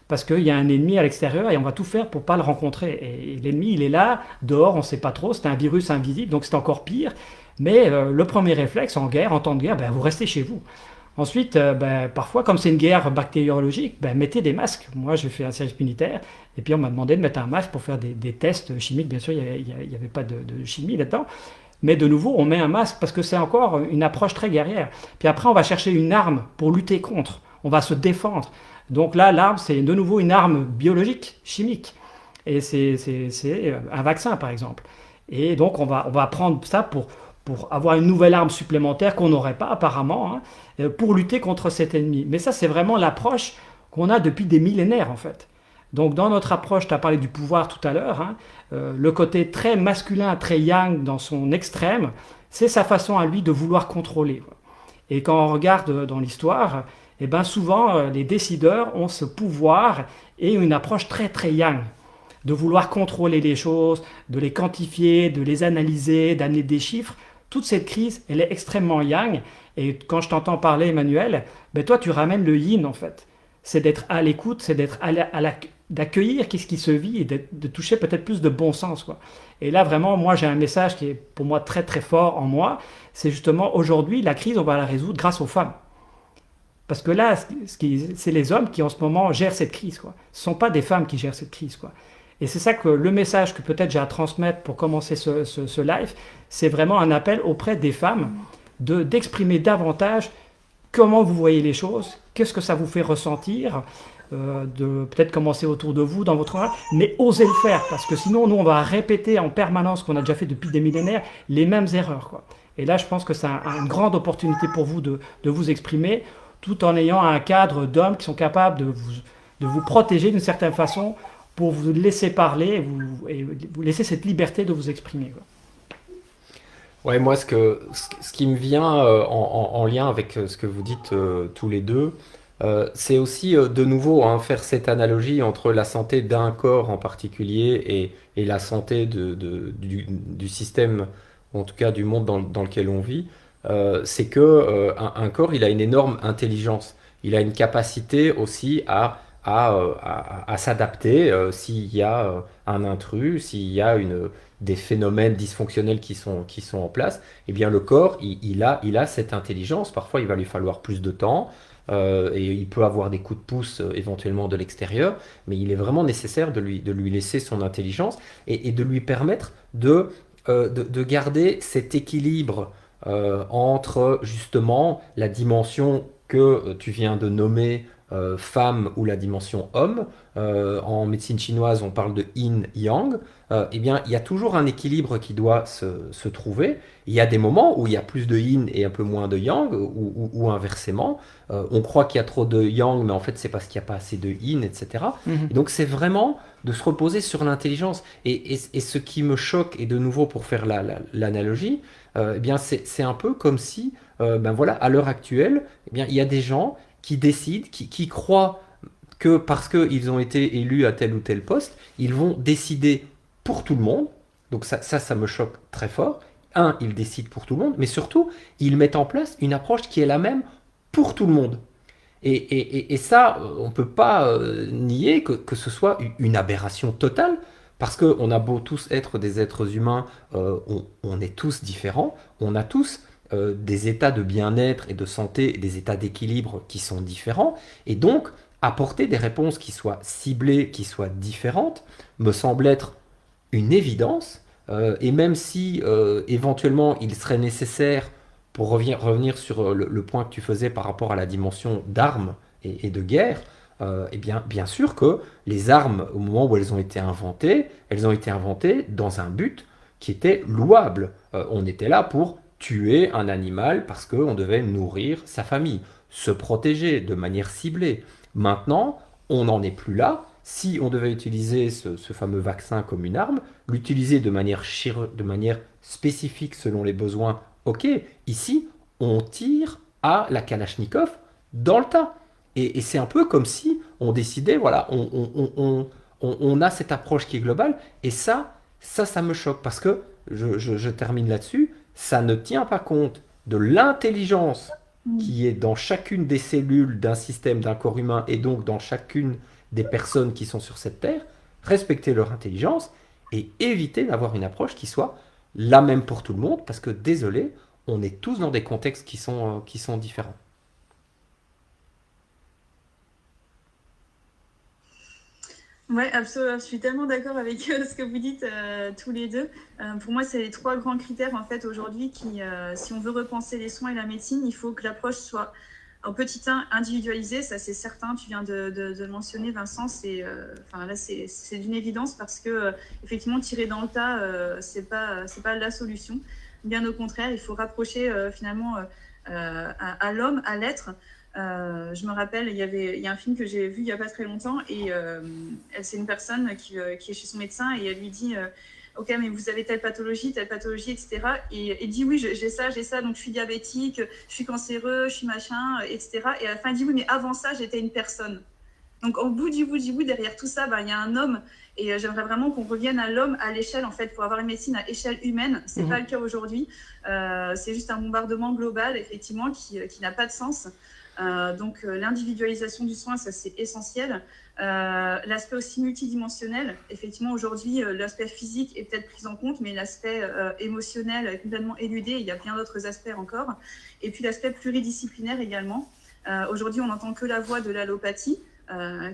Parce qu'il y a un ennemi à l'extérieur et on va tout faire pour ne pas le rencontrer. Et l'ennemi, il est là, dehors, on ne sait pas trop, c'est un virus invisible, donc c'est encore pire. Mais le premier réflexe en guerre, en temps de guerre, ben, vous restez chez vous. Ensuite, ben, parfois, comme c'est une guerre bactériologique, ben, mettez des masques. Moi, j'ai fait un service militaire, et puis on m'a demandé de mettre un masque pour faire des tests chimiques. Bien sûr, il n'y avait pas de chimie là-dedans. Mais de nouveau, on met un masque parce que c'est encore une approche très guerrière. Puis après, on va chercher une arme pour lutter contre. On va se défendre. Donc là, l'arme, c'est de nouveau une arme biologique, chimique. Et c'est un vaccin, par exemple. Et donc, on va prendre ça pour avoir une nouvelle arme supplémentaire qu'on n'aurait pas apparemment, hein, pour lutter contre cet ennemi. Mais ça, c'est vraiment l'approche qu'on a depuis des millénaires, en fait. Donc dans notre approche, tu as parlé du pouvoir tout à l'heure, hein, le côté très masculin, très yang dans son extrême, c'est sa façon à lui de vouloir contrôler, quoi. Et quand on regarde dans l'histoire, eh ben souvent les décideurs ont ce pouvoir et une approche très très yang, de vouloir contrôler les choses, de les quantifier, de les analyser, d'amener des chiffres. Toute cette crise, elle est extrêmement yang. Et quand je t'entends parler, Emmanuel, ben toi, tu ramènes le yin, en fait. C'est d'être à l'écoute, c'est d'accueillir qu'est-ce qui se vit et de toucher peut-être plus de bon sens, quoi. Et là, vraiment, moi, j'ai un message qui est pour moi très, très fort en moi. C'est justement, aujourd'hui, la crise, on va la résoudre grâce aux femmes. Parce que là, c'est les hommes qui, en ce moment, gèrent cette crise, quoi. Ce ne sont pas des femmes qui gèrent cette crise, quoi. Et c'est ça que le message que peut-être j'ai à transmettre pour commencer ce live, c'est vraiment un appel auprès des femmes d'exprimer davantage comment vous voyez les choses, qu'est-ce que ça vous fait ressentir, de peut-être commencer autour de vous, dans votre âge, mais osez le faire, parce que sinon, nous, on va répéter en permanence ce qu'on a déjà fait depuis des millénaires, les mêmes erreurs, quoi. Et là, je pense que c'est une grande opportunité pour vous de vous exprimer, tout en ayant un cadre d'hommes qui sont capables de vous protéger d'une certaine façon, pour vous laisser parler et vous laisser cette liberté de vous exprimer, quoi. Ouais, moi, ce qui me vient en lien avec ce que vous dites tous les deux, c'est aussi de nouveau, hein, faire cette analogie entre la santé d'un corps en particulier et la santé du système, ou en tout cas du monde dans lequel on vit. C'est que un corps, il a une énorme intelligence. Il a une capacité aussi à s'adapter s'il y a un intrus, s'il y a des phénomènes dysfonctionnels qui sont en place. Eh bien, le corps, il a cette intelligence. Parfois, il va lui falloir plus de temps. Et il peut avoir des coups de pouce éventuellement de l'extérieur, mais il est vraiment nécessaire de lui laisser son intelligence et de lui permettre de garder cet équilibre entre justement la dimension que tu viens de nommer femme ou la dimension homme. En médecine chinoise, on parle de yin-yang. Eh bien, il y a toujours un équilibre qui doit se trouver. Il y a des moments où il y a plus de yin et un peu moins de yang, ou inversement. On croit qu'il y a trop de yang, mais en fait, c'est parce qu'il n'y a pas assez de yin, etc. Et donc, c'est vraiment de se reposer sur l'intelligence. Et ce qui me choque, et de nouveau pour faire l'analogie, eh bien, c'est un peu comme si, ben voilà, à l'heure actuelle, eh bien, il y a des gens qui décident, qui croient que parce qu'ils ont été élus à tel ou tel poste, ils vont décider pour tout le monde. Donc ça me choque très fort. Ils décident pour tout le monde, mais surtout, ils mettent en place une approche qui est la même pour tout le monde. Et ça, on ne peut pas nier que ce soit une aberration totale, parce qu'on a beau tous être des êtres humains, on est tous différents, on a tous des états de bien-être et de santé, des états d'équilibre qui sont différents, et donc apporter des réponses qui soient ciblées, qui soient différentes, me semble être une évidence, et même si éventuellement il serait nécessaire, pour revenir sur le point que tu faisais par rapport à la dimension d'armes et de guerre, eh bien sûr que les armes, au moment où elles ont été inventées dans un but qui était louable. On était là pour tuer un animal parce qu'on devait nourrir sa famille, se protéger de manière ciblée. Maintenant, on n'en est plus là. Si on devait utiliser ce fameux vaccin comme une arme, l'utiliser de manière spécifique selon les besoins, ok. Ici, on tire à la Kalachnikov dans le tas. Et c'est un peu comme si on décidait, voilà, on a cette approche qui est globale, et ça me choque, parce que, je termine là-dessus, ça ne tient pas compte de l'intelligence Mm. qui est dans chacune des cellules d'un système, d'un corps humain, et donc dans chacune des personnes qui sont sur cette terre, respecter leur intelligence, et éviter d'avoir une approche qui soit la même pour tout le monde, parce que, désolé, on est tous dans des contextes qui sont différents. Ouais, absolument. Je suis tellement d'accord avec ce que vous dites tous les deux. Pour moi, c'est les trois grands critères en fait aujourd'hui qui, si on veut repenser les soins et la médecine, il faut que l'approche soit en petit 1 individualisée. Ça, c'est certain. Tu viens de le mentionner, Vincent. Enfin là, c'est d'une évidence parce que effectivement, tirer dans le tas, c'est pas la solution. Bien au contraire, il faut rapprocher finalement à l'homme, à l'être. Je me rappelle, il y a un film que j'ai vu il n'y a pas très longtemps et c'est une personne qui est chez son médecin et elle lui dit ok, mais vous avez telle pathologie, etc. Et il dit oui, j'ai ça, donc je suis diabétique, je suis cancéreux, je suis machin, etc. Et à la fin, il dit oui, mais avant ça, j'étais une personne. Donc, au bout du bout, derrière tout ça, il y a un homme. Et j'aimerais vraiment qu'on revienne à l'homme, à l'échelle, en fait, pour avoir une médecine à échelle humaine. Ce n'est pas le cas aujourd'hui. C'est juste un bombardement global, effectivement, qui n'a pas de sens. Donc, l'individualisation du soin, ça, c'est essentiel. L'aspect aussi multidimensionnel. Effectivement, aujourd'hui, l'aspect physique est peut-être pris en compte, mais l'aspect émotionnel est complètement éludé. Il y a bien d'autres aspects encore. Et puis, l'aspect pluridisciplinaire également. Aujourd'hui, on n'entend que la voix de l'allopathie.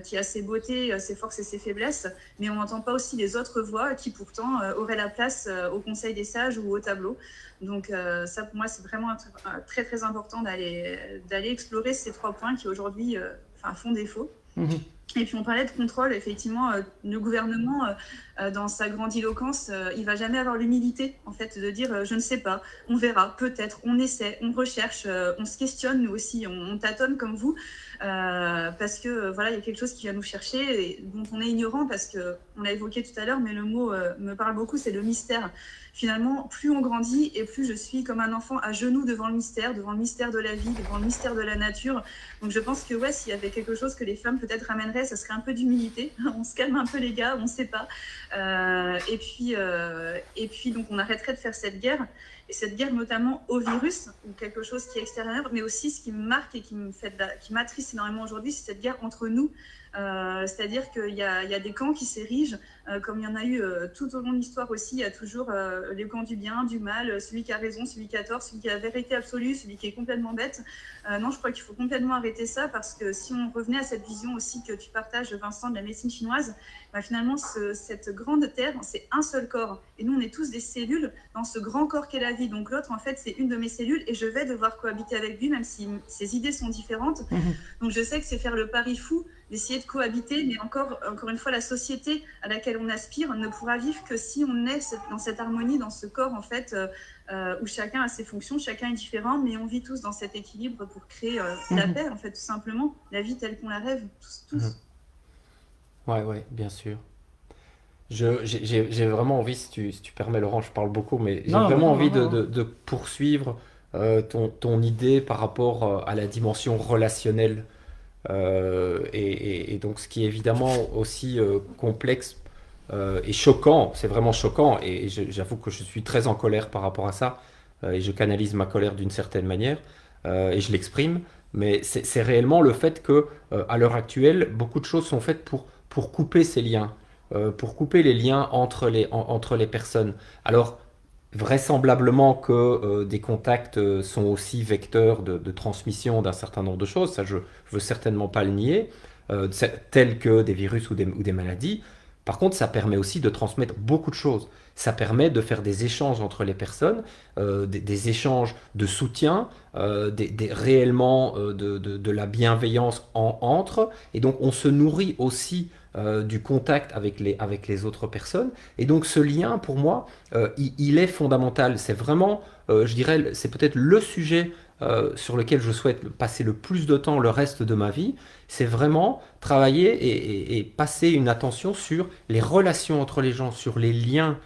Qui a ses beautés, ses forces et ses faiblesses, mais on n'entend pas aussi les autres voix qui pourtant auraient la place au Conseil des sages ou au tableau. Donc ça pour moi c'est vraiment très très important d'aller explorer ces trois points qui aujourd'hui font défaut. Mhm. Et puis on parlait de contrôle, effectivement, le gouvernement, dans sa grandiloquence, il va jamais avoir l'humilité, en fait, de dire je ne sais pas, on verra, peut-être, on essaie, on recherche, on se questionne, nous aussi, on tâtonne comme vous, parce que voilà, il y a quelque chose qui vient nous chercher et dont on est ignorant, parce qu'on l'a évoqué tout à l'heure, mais le mot me parle beaucoup, c'est le mystère. Finalement, plus on grandit et plus je suis comme un enfant à genoux devant le mystère de la vie, devant le mystère de la nature. Donc je pense que ouais, s'il y avait quelque chose que les femmes peut-être ramèneraient, ça serait un peu d'humilité. On se calme un peu les gars, on ne sait pas. Et puis donc on arrêterait de faire cette guerre. Et cette guerre notamment au virus, ou quelque chose qui est extérieur, mais aussi ce qui me marque et qui m'attriste énormément aujourd'hui, c'est cette guerre entre nous. C'est-à-dire qu'il y a des camps qui s'érigent, comme il y en a eu tout au long de l'histoire aussi. Il y a toujours les camps du bien, du mal, celui qui a raison, celui qui a tort, celui qui a la vérité absolue, celui qui est complètement bête. Non, je crois qu'il faut complètement arrêter ça, parce que si on revenait à cette vision aussi que tu partages, Vincent, de la médecine chinoise, finalement, cette grande terre, c'est un seul corps. Et nous, on est tous des cellules dans ce grand corps qu'est la vie. Donc l'autre, en fait, c'est une de mes cellules et je vais devoir cohabiter avec lui, même si ses idées sont différentes. Donc je sais que c'est faire le pari fou d'essayer de cohabiter, mais encore une fois, la société à laquelle on aspire ne pourra vivre que si on est dans cette harmonie, dans ce corps, en fait, où chacun a ses fonctions, chacun est différent, mais on vit tous dans cet équilibre pour créer la paix, en fait, tout simplement, la vie telle qu'on la rêve, tous. Ouais, ouais, bien sûr. J'ai vraiment envie, si tu permets, Laurent, je parle beaucoup, mais j'ai Non, vraiment non, non, envie non. de poursuivre ton idée par rapport à la dimension relationnelle. Et donc, ce qui est évidemment aussi complexe et choquant, c'est vraiment choquant, et j'avoue que je suis très en colère par rapport à ça, et je canalise ma colère d'une certaine manière, et je l'exprime, mais c'est réellement le fait que, à l'heure actuelle, beaucoup de choses sont faites pour couper ces liens, pour couper les liens entre les personnes. Alors, vraisemblablement que des contacts sont aussi vecteurs de transmission d'un certain nombre de choses, ça je veux certainement pas le nier, tels que des virus ou des maladies. Par contre, ça permet aussi de transmettre beaucoup de choses. Ça permet de faire des échanges entre les personnes, des échanges de soutien, réellement de la bienveillance entre. Et donc, on se nourrit aussi du contact avec les autres personnes. Et donc, ce lien, pour moi, il est fondamental. C'est vraiment, je dirais, c'est peut-être le sujet sur lequel je souhaite passer le plus de temps le reste de ma vie. C'est vraiment travailler et passer une attention sur les relations entre les gens, sur les liens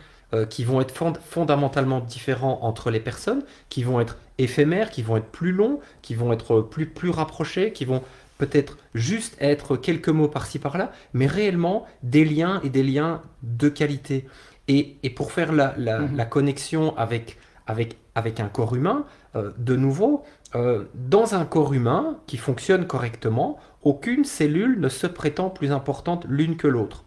qui vont être fondamentalement différents entre les personnes, qui vont être éphémères, qui vont être plus longs, qui vont être plus rapprochés, qui vont peut-être juste être quelques mots par-ci par-là, mais réellement des liens et des liens de qualité. Et pour faire la connexion avec un corps humain, de nouveau, dans un corps humain qui fonctionne correctement, aucune cellule ne se prétend plus importante l'une que l'autre.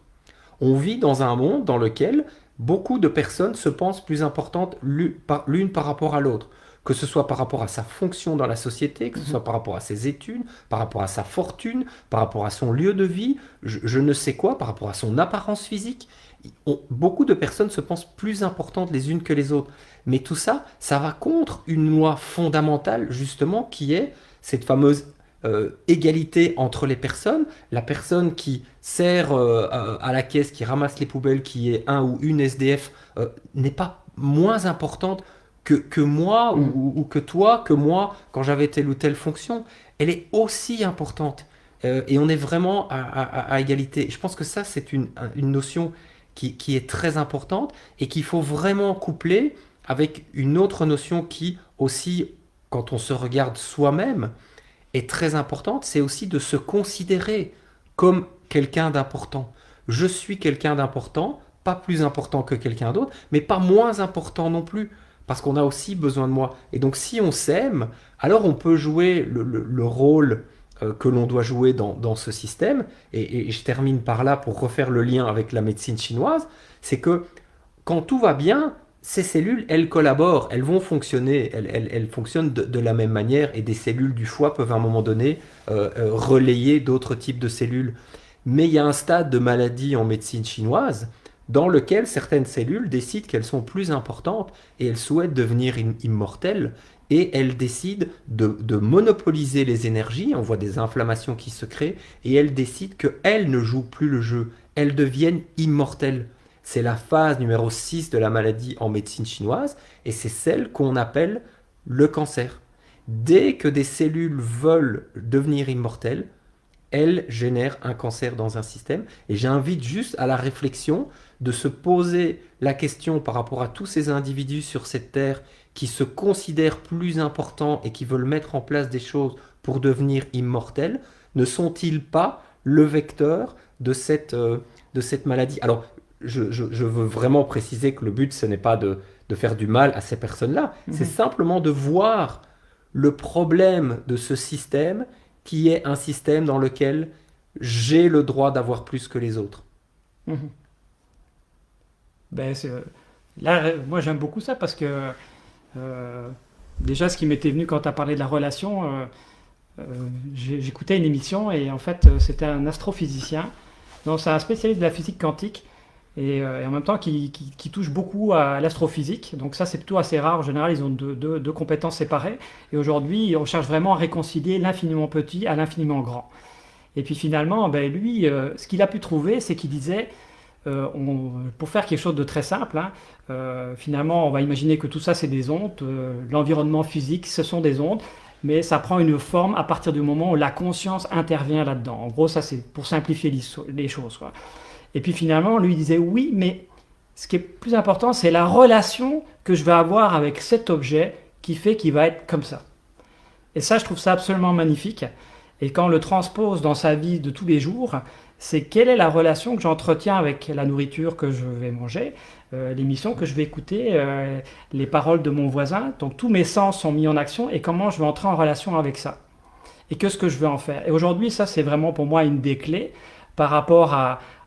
On vit dans un monde dans lequel beaucoup de personnes se pensent plus importantes l'une par rapport à l'autre, que ce soit par rapport à sa fonction dans la société, que ce soit par rapport à ses études, par rapport à sa fortune, par rapport à son lieu de vie, je ne sais quoi, par rapport à son apparence physique. Beaucoup de personnes se pensent plus importantes les unes que les autres. Mais tout ça, ça va contre une loi fondamentale, justement, qui est cette fameuse égalité entre les personnes. La personne qui sert à la caisse, qui ramasse les poubelles, qui est un ou une SDF, n'est pas moins importante que moi ou que toi, que moi, quand j'avais telle ou telle fonction. Elle est aussi importante. Et on est vraiment à égalité. Je pense que ça, c'est une notion qui est très importante et qu'il faut vraiment coupler avec une autre notion qui aussi, quand on se regarde soi-même, est très importante, c'est aussi de se considérer comme quelqu'un d'important. Je suis quelqu'un d'important, pas plus important que quelqu'un d'autre, mais pas moins important non plus, parce qu'on a aussi besoin de moi. Et donc si on s'aime, alors on peut jouer le rôle que l'on doit jouer dans ce système, et je termine par là pour refaire le lien avec la médecine chinoise, c'est que quand tout va bien, ces cellules, elles collaborent, elles vont fonctionner, elles fonctionnent de la même manière et des cellules du foie peuvent à un moment donné relayer d'autres types de cellules. Mais il y a un stade de maladie en médecine chinoise dans lequel certaines cellules décident qu'elles sont plus importantes et elles souhaitent devenir immortelles et elles décident de monopoliser les énergies, on voit des inflammations qui se créent et elles décident qu'elles ne jouent plus le jeu, elles deviennent immortelles. C'est la phase numéro 6 de la maladie en médecine chinoise et c'est celle qu'on appelle le cancer. Dès que des cellules veulent devenir immortelles, elles génèrent un cancer dans un système. Et j'invite juste à la réflexion de se poser la question par rapport à tous ces individus sur cette terre qui se considèrent plus importants et qui veulent mettre en place des choses pour devenir immortels. Ne sont-ils pas le vecteur de cette maladie? Alors, je veux vraiment préciser que le but, ce n'est pas de faire du mal à ces personnes-là. C'est simplement de voir le problème de ce système qui est un système dans lequel j'ai le droit d'avoir plus que les autres. Mhm. Ben, là, moi j'aime beaucoup ça parce que déjà ce qui m'était venu quand tu as parlé de la relation, j'écoutais une émission et en fait c'était un astrophysicien, donc c'est un spécialiste de la physique quantique et en même temps qui touche beaucoup à l'astrophysique, donc ça c'est plutôt assez rare, en général ils ont deux compétences séparées et aujourd'hui on cherche vraiment à réconcilier l'infiniment petit à l'infiniment grand. Et puis finalement, ben, lui, ce qu'il a pu trouver, c'est qu'il disait pour faire quelque chose de très simple, hein, finalement, on va imaginer que tout ça, c'est des ondes. L'environnement physique, ce sont des ondes, mais ça prend une forme à partir du moment où la conscience intervient là-dedans. En gros, ça, c'est pour simplifier les choses, quoi. Et puis finalement, lui disait oui, mais ce qui est plus important, c'est la relation que je vais avoir avec cet objet qui fait qu'il va être comme ça. Et ça, je trouve ça absolument magnifique. Et quand on le transpose dans sa vie de tous les jours, c'est quelle est la relation que j'entretiens avec la nourriture que je vais manger, l'émission que je vais écouter, les paroles de mon voisin. Donc tous mes sens sont mis en action et comment je vais entrer en relation avec ça. Et qu'est-ce que je veux en faire. Et aujourd'hui, ça c'est vraiment pour moi une des clés par rapport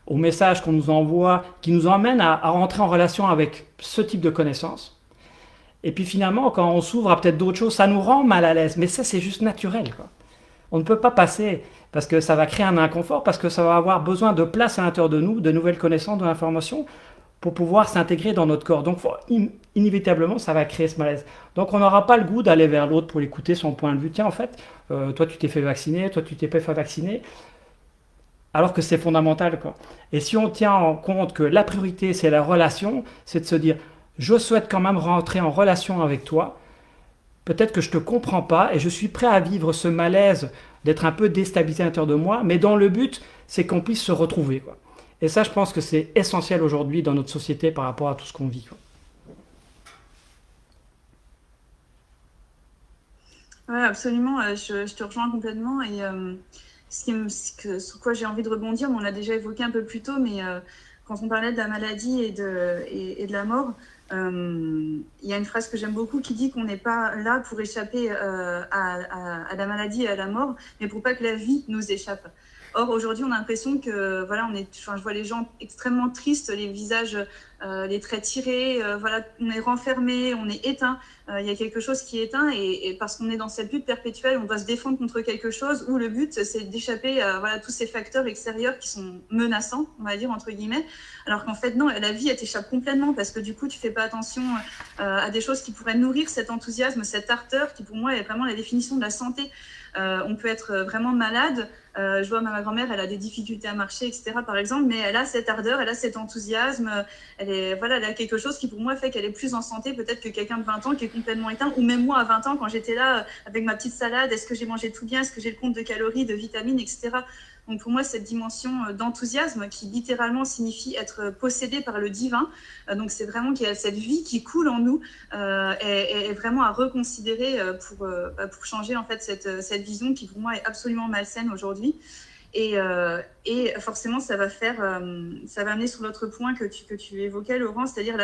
au message qu'on nous envoie, qui nous emmène à rentrer en relation avec ce type de connaissances. Et puis finalement, quand on s'ouvre à peut-être d'autres choses, ça nous rend mal à l'aise. Mais ça c'est juste naturel, quoi. On ne peut pas passer parce que ça va créer un inconfort, parce que ça va avoir besoin de place à l'intérieur de nous, de nouvelles connaissances, de l'information pour pouvoir s'intégrer dans notre corps. Donc inévitablement, ça va créer ce malaise. Donc on n'aura pas le goût d'aller vers l'autre pour écouter son point de vue. Tiens, en fait, toi tu t'es fait vacciner, toi tu t'es pas fait vacciner, alors que c'est fondamental, quoi. Et si on tient en compte que la priorité c'est la relation, c'est de se dire, je souhaite quand même rentrer en relation avec toi, peut-être que je te comprends pas et je suis prêt à vivre ce malaise d'être un peu déstabilisé à l'intérieur de moi, mais dans le but, c'est qu'on puisse se retrouver, quoi. Et ça, je pense que c'est essentiel aujourd'hui dans notre société par rapport à tout ce qu'on vit, quoi. Ouais, absolument, je te rejoins complètement. Et sur quoi j'ai envie de rebondir, on l'a déjà évoqué un peu plus tôt, mais quand on parlait de la maladie et de la mort, il y a une phrase que j'aime beaucoup qui dit qu'on n'est pas là pour échapper à la maladie et à la mort, mais pour pas que la vie nous échappe. Or, aujourd'hui, on a l'impression que, voilà, je vois les gens extrêmement tristes, les visages, les traits tirés, voilà, on est renfermé, on est éteint. Il y a quelque chose qui est éteint et parce qu'on est dans cette lutte perpétuelle, on doit se défendre contre quelque chose où le but, c'est d'échapper à voilà, tous ces facteurs extérieurs qui sont menaçants, on va dire, entre guillemets. Alors qu'en fait, non, la vie, elle t'échappe complètement parce que du coup, tu fais pas attention à des choses qui pourraient nourrir cet enthousiasme, cette ardeur qui, pour moi, est vraiment la définition de la santé. On peut être vraiment malade. Je vois ma grand-mère, elle a des difficultés à marcher, etc. par exemple, mais elle a cette ardeur, elle a cet enthousiasme, voilà, elle a quelque chose qui pour moi fait qu'elle est plus en santé peut-être que quelqu'un de 20 ans qui est complètement éteint, ou même moi à 20 ans quand j'étais là avec ma petite salade, est-ce que j'ai mangé tout bien, est-ce que j'ai le compte de calories, de vitamines, etc. Donc pour moi, cette dimension d'enthousiasme qui littéralement signifie être possédé par le divin, donc c'est vraiment qu'il y a cette vie qui coule en nous, est vraiment à reconsidérer pour changer en fait cette vision qui pour moi est absolument malsaine aujourd'hui. Et forcément, ça va amener sur l'autre point que tu évoquais, Laurent, c'est-à-dire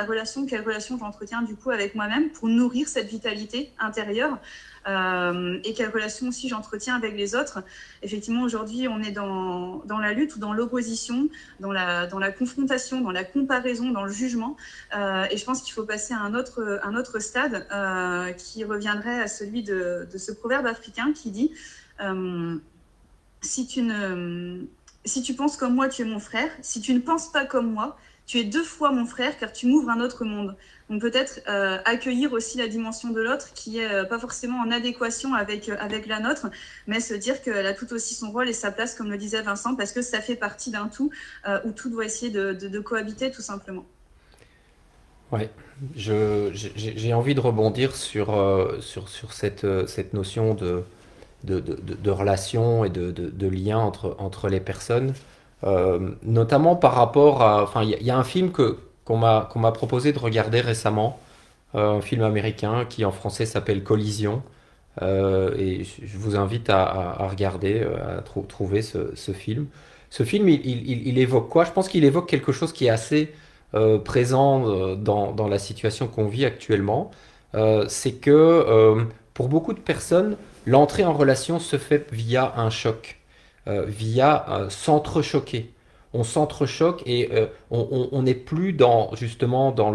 quelle relation j'entretiens du coup avec moi-même pour nourrir cette vitalité intérieure, et quelle relation aussi j'entretiens avec les autres. Effectivement, aujourd'hui, on est dans la lutte ou dans l'opposition, dans la confrontation, dans la comparaison, dans le jugement. Et je pense qu'il faut passer à un autre stade qui reviendrait à celui de ce proverbe africain qui dit si tu penses comme moi, tu es mon frère. Si tu ne penses pas comme moi, tu es 2 fois mon frère, car tu m'ouvres un autre monde. Donc peut-être accueillir aussi la dimension de l'autre qui est pas forcément en adéquation avec la nôtre, mais se dire qu'elle a tout aussi son rôle et sa place, comme le disait Vincent, parce que ça fait partie d'un tout où tout doit essayer de cohabiter tout simplement. Ouais, j'ai envie de rebondir sur cette notion de relation et de lien entre les personnes, notamment par rapport à... Enfin, il y a un film qu'on m'a proposé de regarder récemment, un film américain qui en français s'appelle Collision, et je vous invite à regarder, à trouver ce film. Ce film, il évoque quoi? Je pense qu'il évoque quelque chose qui est assez présent dans la situation qu'on vit actuellement. C'est que pour beaucoup de personnes, l'entrée en relation se fait via un choc, via s'entrechoquer. On s'entrechoque et on n'est plus justement dans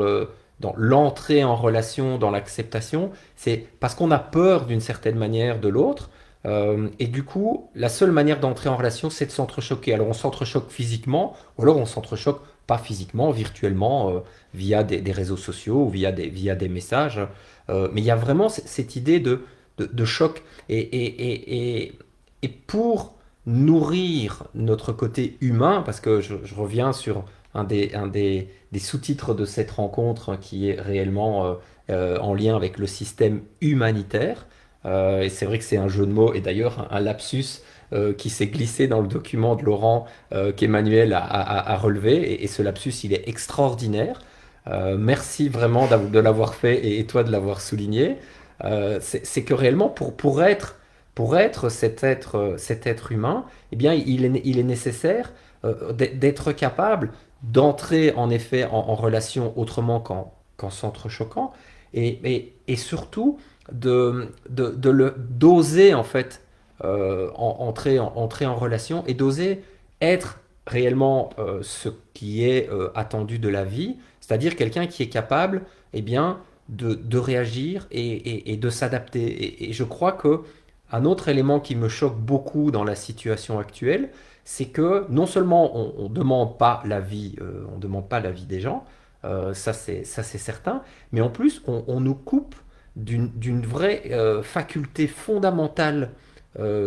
l'entrée en relation, dans l'acceptation. C'est parce qu'on a peur d'une certaine manière de l'autre. Et du coup, la seule manière d'entrer en relation, c'est de s'entrechoquer. Alors on s'entrechoque physiquement, ou alors on s'entrechoque pas physiquement, virtuellement, via des réseaux sociaux, ou via des messages. Mais il y a vraiment cette idée de choc. Et pour nourrir notre côté humain, parce que je reviens sur un des sous-titres de cette rencontre qui est réellement en lien avec le système humanitaire. Et c'est vrai que c'est un jeu de mots, et d'ailleurs un lapsus qui s'est glissé dans le document de Laurent qu'Emmanuel a relevé, et ce lapsus, il est extraordinaire. Merci vraiment de l'avoir fait et toi de l'avoir souligné. C'est que réellement, pour être cet être humain, eh bien, il est nécessaire d'être capable d'entrer en effet en relation autrement qu'en s'entrechoquant, et surtout d'oser en fait entrer en relation, et d'oser être réellement ce qui est attendu de la vie, c'est-à-dire quelqu'un qui est capable, eh bien, de réagir et de s'adapter. Et je crois que Un autre élément qui me choque beaucoup dans la situation actuelle, c'est que non seulement on ne demande pas l'avis, on demande pas l'avis des gens, ça c'est certain, mais en plus on nous coupe d'une vraie faculté fondamentale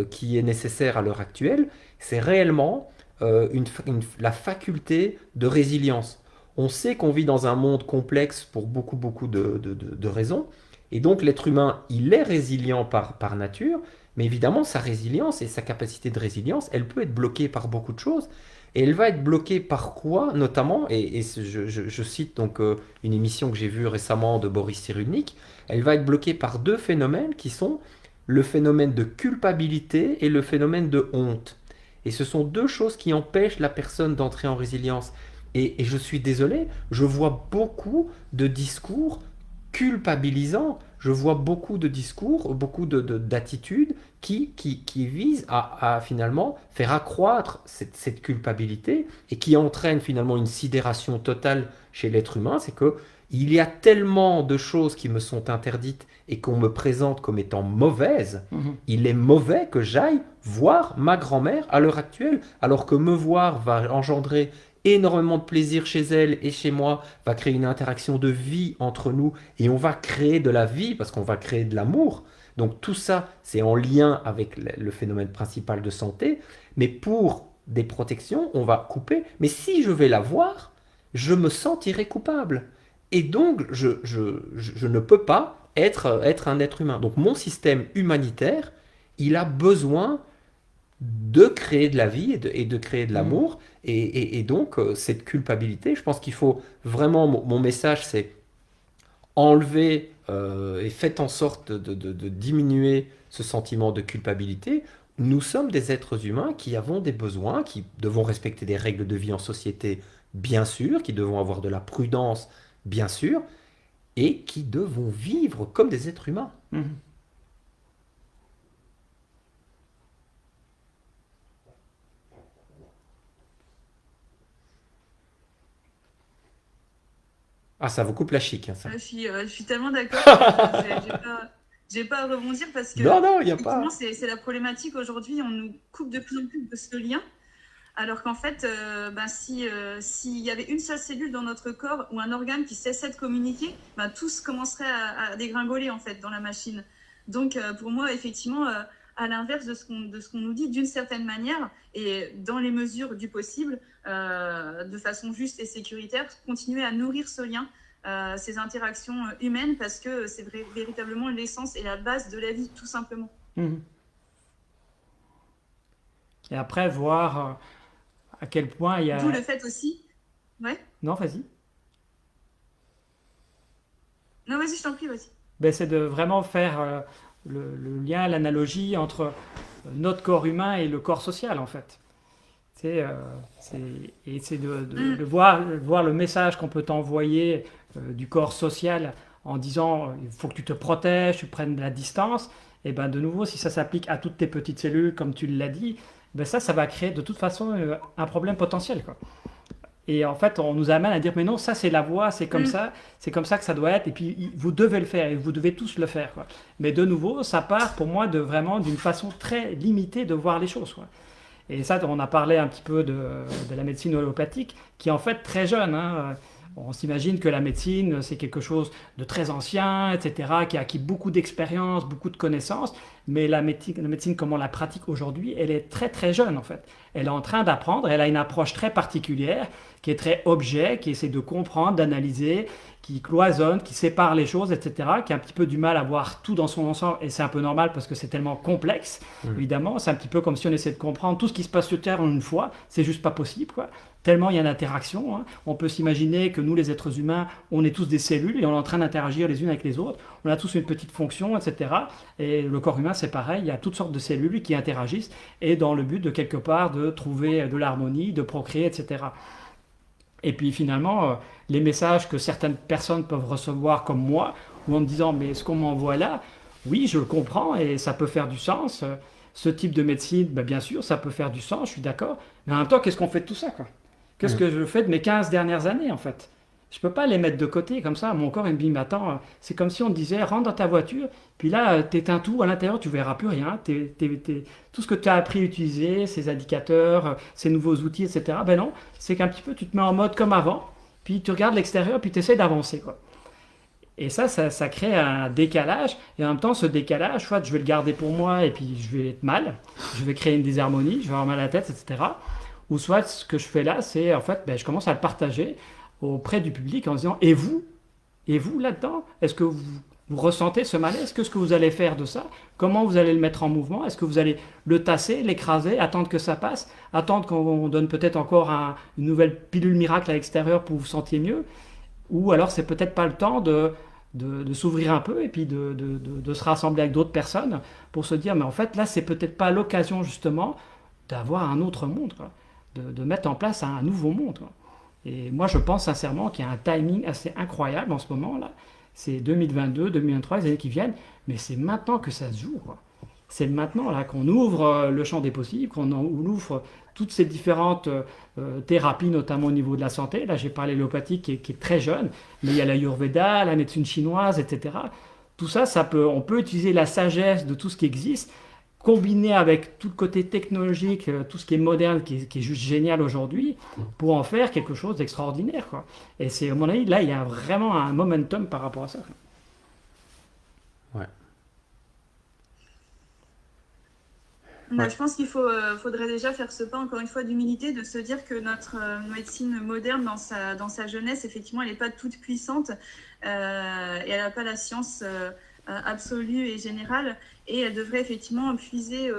qui est nécessaire à l'heure actuelle, c'est réellement la faculté de résilience. On sait qu'on vit dans un monde complexe pour beaucoup de raisons, et donc l'être humain, il est résilient par nature, mais évidemment, sa résilience et sa capacité de résilience, elle peut être bloquée par beaucoup de choses. Et elle va être bloquée par quoi, notamment, je cite donc une émission que j'ai vue récemment de Boris Cyrulnik, elle va être bloquée par deux phénomènes qui sont le phénomène de culpabilité et le phénomène de honte. Et ce sont deux choses qui empêchent la personne d'entrer en résilience. Et je suis désolé, je vois beaucoup de discours culpabilisants, je vois beaucoup de discours, d'attitudes qui visent à finalement faire accroître cette culpabilité et qui entraînent finalement une sidération totale chez l'être humain. C'est que il y a tellement de choses qui me sont interdites et qu'on me présente comme étant mauvaises. Mhm. Il est mauvais que j'aille voir ma grand-mère à l'heure actuelle, alors que me voir va engendrer énormément de plaisir chez elle et chez moi, va créer une interaction de vie entre nous et on va créer de la vie parce qu'on va créer de l'amour. Donc tout ça, c'est en lien avec le phénomène principal de santé, mais pour des protections, on va couper. Mais si je vais la voir, je me sentirai coupable. Et donc, je ne peux pas être un être humain. Donc mon système humanitaire, il a besoin de créer de la vie et de créer de Mhm. l'amour. Et donc, cette culpabilité, je pense qu'il faut vraiment, mon message, c'est enlever et faites en sorte de diminuer ce sentiment de culpabilité. Nous sommes des êtres humains qui avons des besoins, qui devons respecter des règles de vie en société, bien sûr, qui devons avoir de la prudence, bien sûr, et qui devons vivre comme des êtres humains. Mhm. Ah, ça vous coupe la chic, hein, ça. Je suis tellement d'accord. J'ai pas à rebondir parce que Non, non, il n'y a effectivement, pas. c'est la problématique aujourd'hui. On nous coupe de plus en plus de ce lien. Alors qu'en fait, si, s'il y avait une seule cellule dans notre corps ou un organe qui cessait de communiquer, tout commencerait à dégringoler en fait dans la machine. Donc pour moi, effectivement, à l'inverse de ce qu'on nous dit, d'une certaine manière et dans les mesures du possible, de façon juste et sécuritaire, continuer à nourrir ce lien, ces interactions humaines, parce que c'est véritablement l'essence et la base de la vie, tout simplement. Mhm. Et après, voir à quel point il y D'où a... le fait aussi. Ouais. Non, vas-y. Non, vas-y, je t'en prie, vas-y. Ben, c'est de vraiment faire le lien, l'analogie entre notre corps humain et le corps social, en fait. C'est, et c'est de Mm. voir le message qu'on peut t'envoyer du corps social en disant il faut que tu te protèges, tu prennes de la distance. Et ben de nouveau, si ça s'applique à toutes tes petites cellules, comme tu l'as dit, ben ça va créer de toute façon un problème potentiel, quoi. Et en fait, on nous amène à dire, mais non, ça c'est la voie, Mm. c'est comme ça que ça doit être, et puis vous devez le faire, et vous devez tous le faire, quoi. Mais de nouveau, ça part pour moi de vraiment d'une façon très limitée de voir les choses, quoi. Et ça, on a parlé un petit peu de la médecine allopathique, qui est en fait très jeune, hein. On s'imagine que la médecine, c'est quelque chose de très ancien, etc., qui a acquis beaucoup d'expérience, beaucoup de connaissances, mais la médecine, comme on la pratique aujourd'hui, elle est très très jeune en fait. Elle est en train d'apprendre, elle a une approche très particulière, qui est très objet, qui essaie de comprendre, d'analyser, qui cloisonne, qui sépare les choses, etc., qui a un petit peu du mal à voir tout dans son ensemble, et c'est un peu normal parce que c'est tellement complexe, Mm. évidemment. C'est un petit peu comme si on essayait de comprendre tout ce qui se passe sur Terre en une fois, c'est juste pas possible, quoi. Tellement il y a d'interaction, hein. On peut s'imaginer que nous, les êtres humains, on est tous des cellules et on est en train d'interagir les unes avec les autres. On a tous une petite fonction, etc. Et le corps humain, c'est pareil. Il y a toutes sortes de cellules qui interagissent et dans le but de quelque part de trouver de l'harmonie, de procréer, etc. Et puis finalement, les messages que certaines personnes peuvent recevoir comme moi, ou en me disant, mais ce qu'on m'envoie là, oui, je le comprends et ça peut faire du sens. Ce type de médecine, ben, bien sûr, ça peut faire du sens, je suis d'accord. Mais en même temps, qu'est-ce qu'on fait de tout ça, quoi? Qu'est-ce Mm. que je fais de mes 15 dernières années, en fait? Je peux pas les mettre de côté comme ça. Mon corps, il me dit, mais attends, c'est comme si on te disait, rentre dans ta voiture, puis là, t'éteins tout, à l'intérieur, tu verras plus rien. Tout ce que tu as appris à utiliser, ces indicateurs, ces nouveaux outils, etc. Ben non, c'est qu'un petit peu, tu te mets en mode comme avant, puis tu regardes l'extérieur, puis tu essaies d'avancer, quoi. Et ça crée un décalage. Et en même temps, ce décalage, soit je vais le garder pour moi et puis je vais être mal, je vais créer une désharmonie, je vais avoir mal à la tête, etc. Ou soit ce que je fais là, c'est en fait, ben, je commence à le partager auprès du public en disant, et vous là-dedans, est-ce que vous ressentez ce malaise? Qu'est-ce que vous allez faire de ça? Comment vous allez le mettre en mouvement? Est-ce que vous allez le tasser, l'écraser, attendre que ça passe, attendre qu'on donne peut-être encore une nouvelle pilule miracle à l'extérieur pour vous sentir mieux? Ou alors c'est peut-être pas le temps de s'ouvrir un peu et puis de se rassembler avec d'autres personnes pour se dire, mais en fait là c'est peut-être pas l'occasion justement d'avoir un autre monde, quoi. De mettre en place un nouveau monde, quoi. Et moi je pense sincèrement qu'il y a un timing assez incroyable en ce moment là. C'est 2022, 2023, les années qui viennent, mais c'est maintenant que ça se joue, quoi. C'est maintenant là qu'on ouvre le champ des possibles, ouvre toutes ces différentes thérapies, notamment au niveau de la santé. Là, j'ai parlé de l'homéopathie qui est très jeune, mais il y a l'ayurveda, la médecine chinoise, etc. Tout ça, on peut utiliser la sagesse de tout ce qui existe, combiné avec tout le côté technologique, tout ce qui est moderne, qui est juste génial aujourd'hui, pour en faire quelque chose d'extraordinaire, quoi. Et c'est, à mon avis, là, il y a vraiment un momentum par rapport à ça. Ouais. Bah, Ouais. je pense faudrait déjà faire ce pas, encore une fois, d'humilité, de se dire que notre médecine moderne, dans sa jeunesse, effectivement, elle n'est pas toute puissante et elle n'a pas la science absolue et générale. Et elle devrait effectivement puiser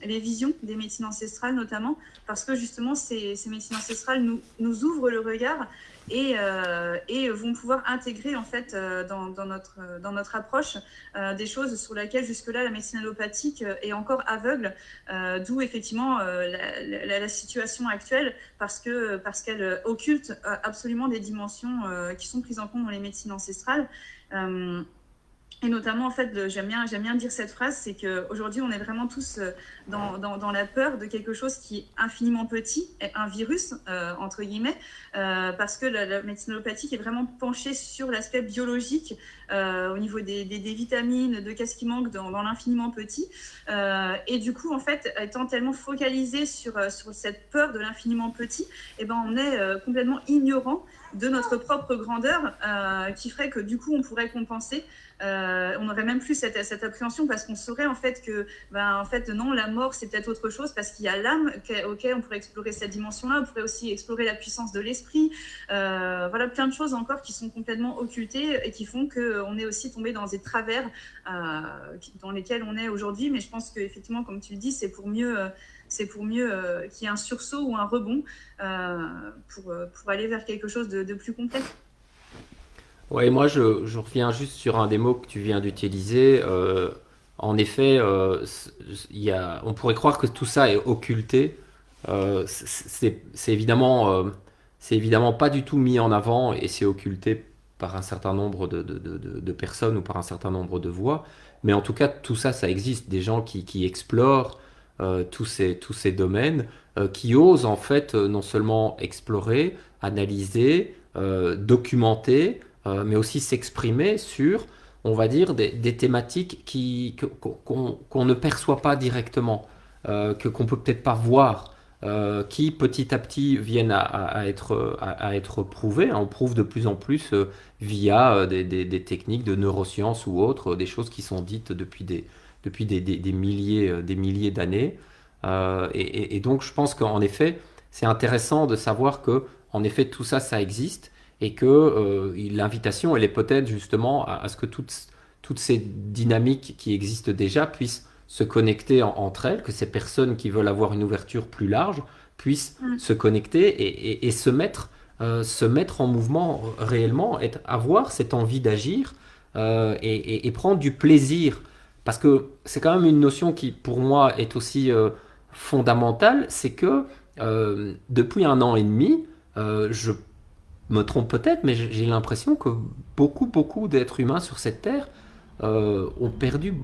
les visions des médecines ancestrales, notamment, parce que justement, ces médecines ancestrales nous ouvrent le regard et vont pouvoir intégrer en fait dans notre approche des choses sur lesquelles jusque-là la médecine allopathique est encore aveugle, d'où effectivement la situation actuelle parce qu'elle occulte absolument des dimensions qui sont prises en compte dans les médecines ancestrales. Et notamment, en fait, j'aime bien dire cette phrase, c'est qu'aujourd'hui, on est vraiment tous dans la peur de quelque chose qui est infiniment petit, un virus, entre guillemets, parce que la médecine allopathique est vraiment penchée sur l'aspect biologique, au niveau des vitamines, de qu'est-ce qui manque dans l'infiniment petit. Et du coup, en fait, étant tellement focalisé sur cette peur de l'infiniment petit, eh ben, on est complètement ignorant de notre propre grandeur, qui ferait que du coup, on pourrait compenser. On n'aurait même plus cette appréhension parce qu'on saurait en fait que en fait, non, la mort c'est peut-être autre chose parce qu'il y a l'âme, ok, on pourrait explorer cette dimension-là, on pourrait aussi explorer la puissance de l'esprit, voilà, plein de choses encore qui sont complètement occultées et qui font qu'on est aussi tombé dans des travers dans lesquels on est aujourd'hui. Mais je pense qu'effectivement, comme tu le dis, c'est pour mieux qu'il y ait un sursaut ou un rebond pour aller vers quelque chose de plus complet. Ouais, moi je reviens juste sur un des mots que tu viens d'utiliser. En effet, on pourrait croire que tout ça est occulté. C'est évidemment pas du tout mis en avant et c'est occulté par un certain nombre de personnes ou par un certain nombre de voix. Mais en tout cas, tout ça, ça existe. Des gens qui explorent tous ces domaines, qui osent en fait non seulement explorer, analyser, documenter mais aussi s'exprimer sur, on va dire, des thématiques qu'on ne perçoit pas directement, qu'on peut peut-être pas voir, qui petit à petit viennent à être prouvées. On prouve de plus en plus via des techniques de neurosciences ou autres, des choses qui sont dites depuis des milliers d'années. Et donc, je pense qu'en effet, c'est intéressant de savoir que, en effet, tout ça, ça existe et que l'invitation, elle est peut-être justement à ce que toutes ces dynamiques qui existent déjà puissent se connecter entre elles, que ces personnes qui veulent avoir une ouverture plus large puissent se connecter et se mettre en mouvement réellement, avoir cette envie d'agir et prendre du plaisir. Parce que c'est quand même une notion qui, pour moi, est aussi fondamentale, c'est que depuis un an et demi, je me trompe peut-être, mais j'ai l'impression que beaucoup d'êtres humains sur cette terre ont perdu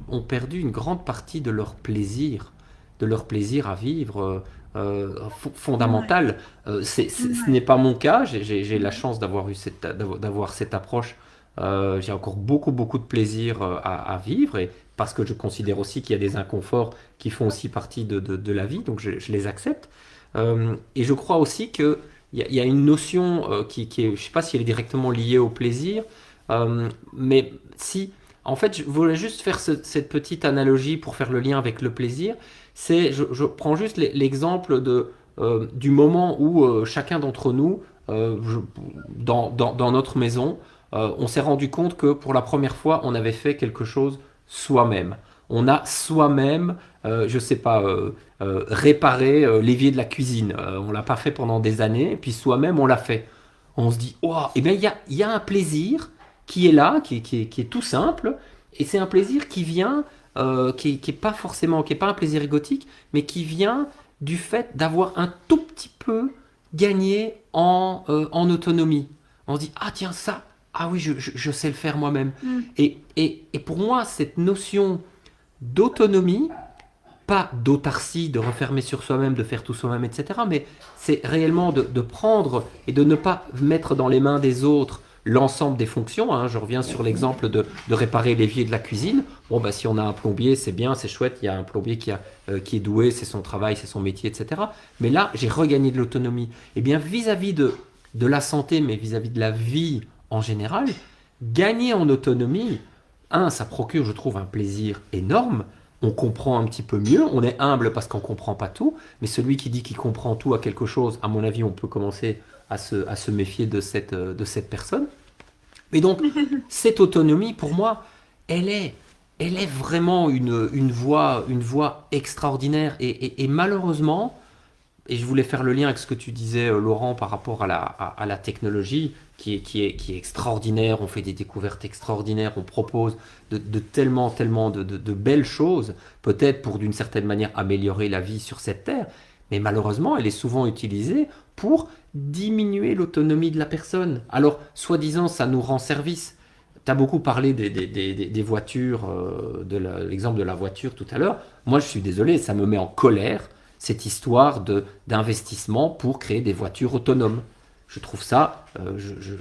une grande partie de leur plaisir. de leur plaisir à vivre fondamental. Ce n'est pas mon cas. J'ai la chance d'avoir d'avoir cette approche. J'ai encore beaucoup, beaucoup de plaisir à vivre, et parce que je considère aussi qu'il y a des inconforts qui font aussi partie de la vie, donc je les accepte. Et je crois aussi que il y a une notion qui est, je ne sais pas si elle est directement liée au plaisir, mais si, en fait, je voulais juste faire cette petite analogie pour faire le lien avec le plaisir. Je prends juste l'exemple du moment où chacun d'entre nous, dans notre maison, on s'est rendu compte que pour la première fois, on avait fait quelque chose soi-même. On a soi-même, je sais pas, réparé l'évier de la cuisine. On l'a pas fait pendant des années, et puis soi-même, on l'a fait. On se dit, oh, eh bien, il y a un plaisir qui est là, qui est tout simple, et c'est un plaisir qui vient, qui est pas forcément, qui est pas un plaisir égotique, mais qui vient du fait d'avoir un tout petit peu gagné en autonomie. On se dit, ah tiens, ça, ah oui, je sais le faire moi-même. Et pour moi, cette notion d'autonomie, pas d'autarcie, de refermer sur soi-même, de faire tout soi-même, etc., mais c'est réellement de prendre et de ne pas mettre dans les mains des autres l'ensemble des fonctions, hein. Je reviens sur l'exemple de réparer l'évier de la cuisine. Bon, bah, si on a un plombier, c'est bien, c'est chouette, il y a un plombier qui est doué, c'est son travail, c'est son métier, etc. Mais là, j'ai regagné de l'autonomie. Et bien, vis-à-vis de la santé, mais vis-à-vis de la vie en général, gagner en autonomie, ça procure, je trouve, un plaisir énorme. On comprend un petit peu mieux, on est humble parce qu'on ne comprend pas tout, mais celui qui dit qu'il comprend tout à quelque chose, à mon avis, on peut commencer à se méfier de cette personne. Mais donc, cette autonomie, pour moi, elle est, elle est vraiment une voie extraordinaire. Et malheureusement, et je voulais faire le lien avec ce que tu disais, Laurent, par rapport à la technologie, qui est extraordinaire. On fait des découvertes extraordinaires, on propose tellement, tellement de belles choses, peut-être pour d'une certaine manière améliorer la vie sur cette terre, mais malheureusement, elle est souvent utilisée pour diminuer l'autonomie de la personne. Alors, soi-disant, ça nous rend service. Tu as beaucoup parlé des voitures, l'exemple de la voiture tout à l'heure. Moi, je suis désolé, ça me met en colère, cette histoire d'investissement pour créer des voitures autonomes. Je trouve ça,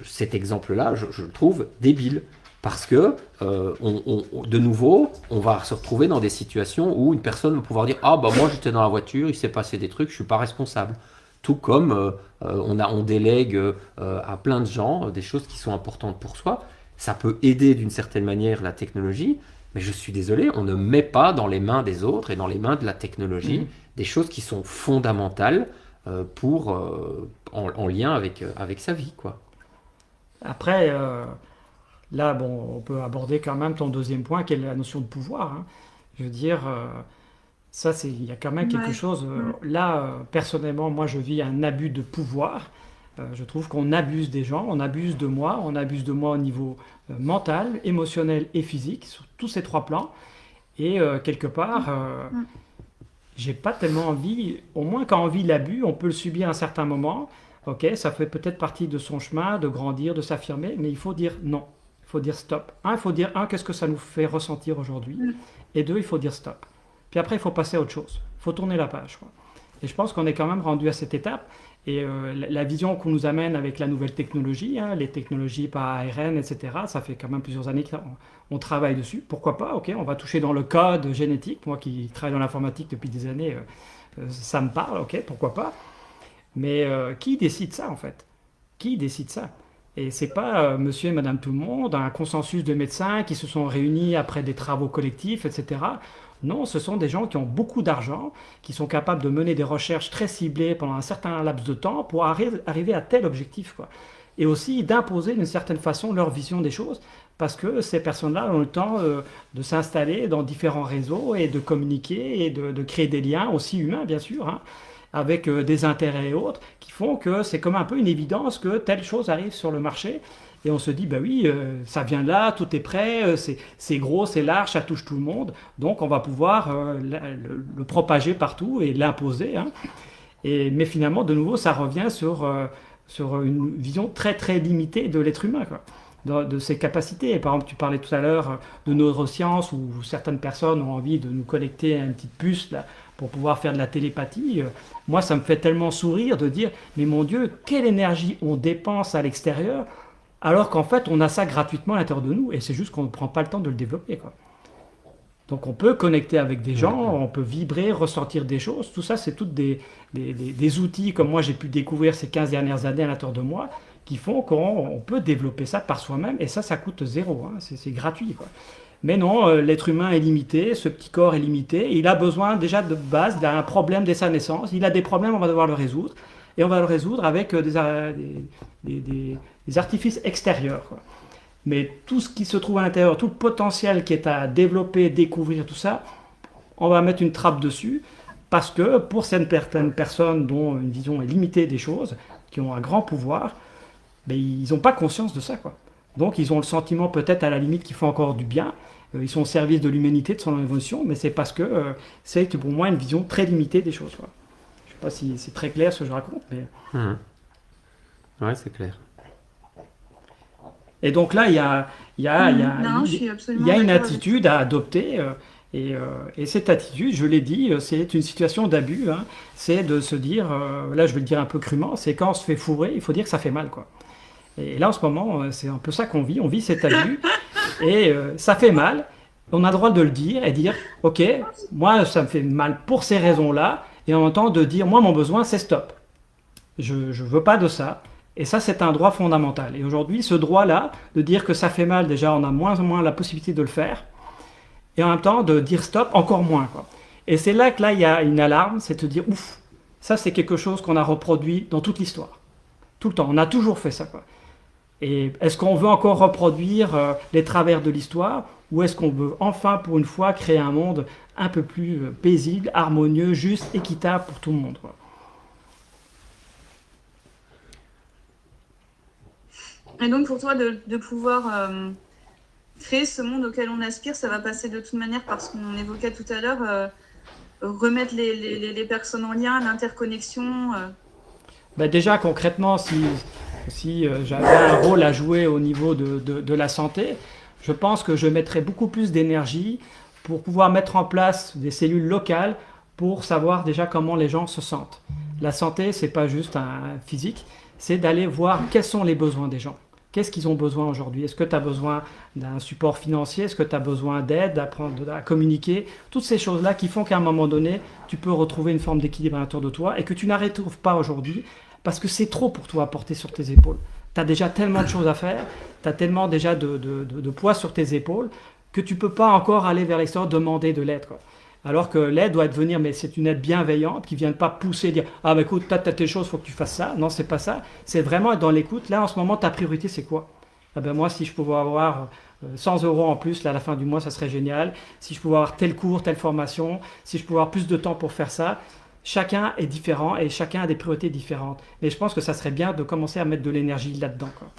cet exemple-là, je le trouve débile. Parce que, de nouveau, on va se retrouver dans des situations où une personne va pouvoir dire, ah bah moi j'étais dans la voiture, il s'est passé des trucs, je ne suis pas responsable. Tout comme on délègue à plein de gens des choses qui sont importantes pour soi. Ça peut aider d'une certaine manière la technologie, mais je suis désolé, on ne met pas dans les mains des autres et dans les mains de la technologie des choses qui sont fondamentales en lien avec sa vie, quoi. Après, là, bon, on peut aborder quand même ton deuxième point, qui est la notion de pouvoir, hein. Je veux dire, ça, il y a quand même quelque Ouais. chose. Là, personnellement, moi, je vis un abus de pouvoir. Je trouve qu'on abuse des gens, on abuse de moi au niveau mental, émotionnel et physique, sur tous ces trois plans. Et quelque part, Mm. j'ai pas tellement envie, au moins quand on vit l'abus, on peut le subir à un certain moment. Ok, ça fait peut-être partie de son chemin, de grandir, de s'affirmer, mais il faut dire non. Il faut dire stop. Il faut dire, qu'est-ce que ça nous fait ressentir aujourd'hui? Mm. Et deux, il faut dire stop. Puis après, il faut passer à autre chose. Il faut tourner la page, quoi. Et je pense qu'on est quand même rendu à cette étape. Et la vision qu'on nous amène avec la nouvelle technologie, hein, les technologies par ARN, etc., ça fait quand même plusieurs années qu'on travaille dessus. Pourquoi pas? Ok, on va toucher dans le code génétique. Moi qui travaille dans l'informatique depuis des années, ça me parle. Ok, pourquoi pas? Mais qui décide ça en fait? Qui décide ça? Et c'est pas monsieur et madame tout le monde, un consensus de médecins qui se sont réunis après des travaux collectifs, etc. Non, ce sont des gens qui ont beaucoup d'argent, qui sont capables de mener des recherches très ciblées pendant un certain laps de temps pour arriver à tel objectif, quoi. Et aussi d'imposer d'une certaine façon leur vision des choses, parce que ces personnes-là ont le temps de s'installer dans différents réseaux et de communiquer et de créer des liens aussi humains, bien sûr, hein, avec des intérêts et autres, qui font que c'est comme un peu une évidence que telle chose arrive sur le marché. Et on se dit, bah oui, ça vient de là, tout est prêt, c'est gros, c'est large, ça touche tout le monde. Donc on va pouvoir le propager partout et l'imposer, hein. Mais finalement, de nouveau, ça revient sur une vision très très limitée de l'être humain, quoi. de ses capacités. Par exemple, tu parlais tout à l'heure de neurosciences où certaines personnes ont envie de nous connecter à une petite puce là, pour pouvoir faire de la télépathie. Moi, ça me fait tellement sourire de dire, mais mon Dieu, quelle énergie on dépense à l'extérieur, alors qu'en fait, on a ça gratuitement à l'intérieur de nous, et c'est juste qu'on ne prend pas le temps de le développer, quoi. Donc on peut connecter avec des gens, on peut vibrer, ressentir des choses. Tout ça, c'est toutes des outils, comme moi j'ai pu découvrir ces 15 dernières années à l'intérieur de moi, qui font qu'on peut développer ça par soi-même. Et ça coûte zéro, hein, c'est gratuit, quoi. Mais non, l'être humain est limité, ce petit corps est limité. Et il a besoin déjà de base, il a un problème dès sa naissance. Il a des problèmes, on va devoir le résoudre. Et on va le résoudre avec des artifices extérieurs, quoi. Mais tout ce qui se trouve à l'intérieur, tout le potentiel qui est à développer, découvrir, tout ça, on va mettre une trappe dessus. Parce que pour certaines personnes dont une vision est limitée des choses, qui ont un grand pouvoir, ben, ils n'ont pas conscience de ça, quoi. Donc ils ont le sentiment peut-être à la limite qu'ils font encore du bien. Ils sont au service de l'humanité, de son évolution, mais c'est parce que c'est pour moi une vision très limitée des choses, quoi. Je ne sais pas si c'est très clair ce que je raconte, mais... Ouais, c'est clair. Et donc là, il y a Non, je suis absolument une d'accord avec attitude à adopter. Et cette attitude, je l'ai dit, c'est une situation d'abus, hein. C'est de se dire, là je vais le dire un peu crûment, c'est quand on se fait fourrer, il faut dire que ça fait mal, quoi. Et là en ce moment, c'est un peu ça qu'on vit, on vit cet abus, et ça fait mal. On a le droit de le dire et dire, ok, moi ça me fait mal pour ces raisons-là, et en même temps de dire, moi mon besoin c'est stop. Je ne veux pas de ça. Et ça, c'est un droit fondamental. Et aujourd'hui, ce droit-là, de dire que ça fait mal, déjà, on a moins en moins la possibilité de le faire. Et en même temps, de dire stop, encore moins, quoi. Et c'est là que là, il y a une alarme, c'est de dire, ouf, ça, c'est quelque chose qu'on a reproduit dans toute l'histoire. Tout le temps. On a toujours fait ça, quoi. Et est-ce qu'on veut encore reproduire les travers de l'histoire, ou est-ce qu'on veut enfin, pour une fois, créer un monde un peu plus paisible, harmonieux, juste, équitable pour tout le monde, quoi. Et donc pour toi, de pouvoir créer ce monde auquel on aspire, ça va passer de toute manière par ce qu'on évoquait tout à l'heure, remettre les personnes en lien, l'interconnexion. Ben déjà, concrètement, si j'avais un rôle à jouer au niveau de la santé, je pense que je mettrais beaucoup plus d'énergie pour pouvoir mettre en place des cellules locales pour savoir déjà comment les gens se sentent. La santé, c'est pas juste un physique, c'est d'aller voir quels sont les besoins des gens. Qu'est-ce qu'ils ont besoin aujourd'hui? Est-ce que tu as besoin d'un support financier? Est-ce que tu as besoin d'aide, d'apprendre à communiquer? Toutes ces choses-là qui font qu'à un moment donné, tu peux retrouver une forme d'équilibre à l'intérieur de toi et que tu n'arrives pas aujourd'hui parce que c'est trop pour toi à porter sur tes épaules. Tu as déjà tellement de choses à faire, tu as tellement déjà de poids sur tes épaules que tu ne peux pas encore aller vers l'extérieur demander de l'aide, quoi. Alors que l'aide doit venir, mais c'est une aide bienveillante qui ne vient pas pousser, dire ah ben écoute, t'as tes choses, il faut que tu fasses ça. Non, c'est pas ça. C'est vraiment être dans l'écoute. Là, en ce moment, ta priorité, c'est quoi? Ah ben moi, si je pouvais avoir 100 euros en plus là, à la fin du mois, ça serait génial. Si je pouvais avoir tel cours, telle formation, si je pouvais avoir plus de temps pour faire ça. Chacun est différent et chacun a des priorités différentes. Mais je pense que ça serait bien de commencer à mettre de l'énergie là-dedans, quoi.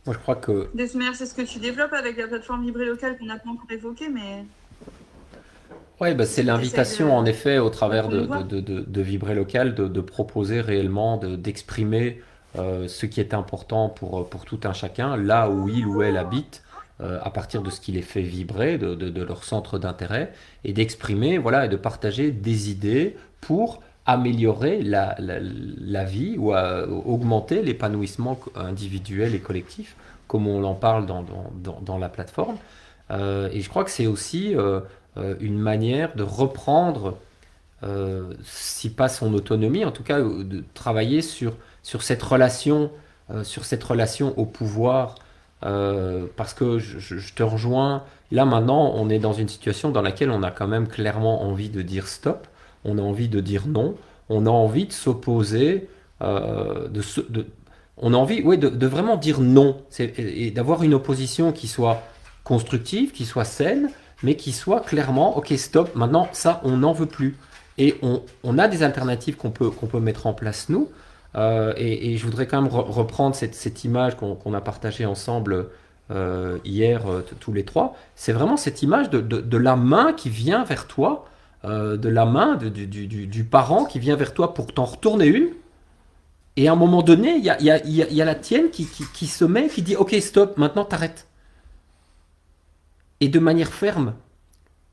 Moi, je crois que De toute manière, c'est ce que tu développes avec la plateforme Vibrer Local qu'on n'a pas encore évoquée, mais ouais, bah, c'est t'essayes l'invitation, en effet, au de travers promouvoir. de Vibrer Local, de proposer réellement, d'exprimer ce qui est important pour tout un chacun, là où il ou elle habite, à partir de ce qui les fait vibrer, de leur centre d'intérêt, et d'exprimer, voilà, et de partager des idées pour améliorer la vie ou augmenter l'épanouissement individuel et collectif, comme on en parle dans la plateforme. Et je crois que c'est aussi une manière de reprendre, si pas son autonomie, en tout cas de travailler sur sur cette relation au pouvoir, parce que je te rejoins. Là maintenant, on est dans une situation dans laquelle on a quand même clairement envie de dire stop, on a envie de dire non, on a envie de s'opposer, on a envie, ouais, de vraiment dire non, et d'avoir une opposition qui soit constructive, qui soit saine, mais qui soit clairement, ok, stop, maintenant ça, on n'en veut plus. Et on a des alternatives qu'on peut mettre en place nous. Et je voudrais quand même reprendre cette image qu'on a partagée ensemble hier, tous les trois. C'est vraiment cette image de la main qui vient vers toi, de la main du parent qui vient vers toi pour t'en retourner une, Et à un moment donné, il y a la tienne qui se met, qui dit ok, stop, maintenant t'arrêtes. Et de manière ferme.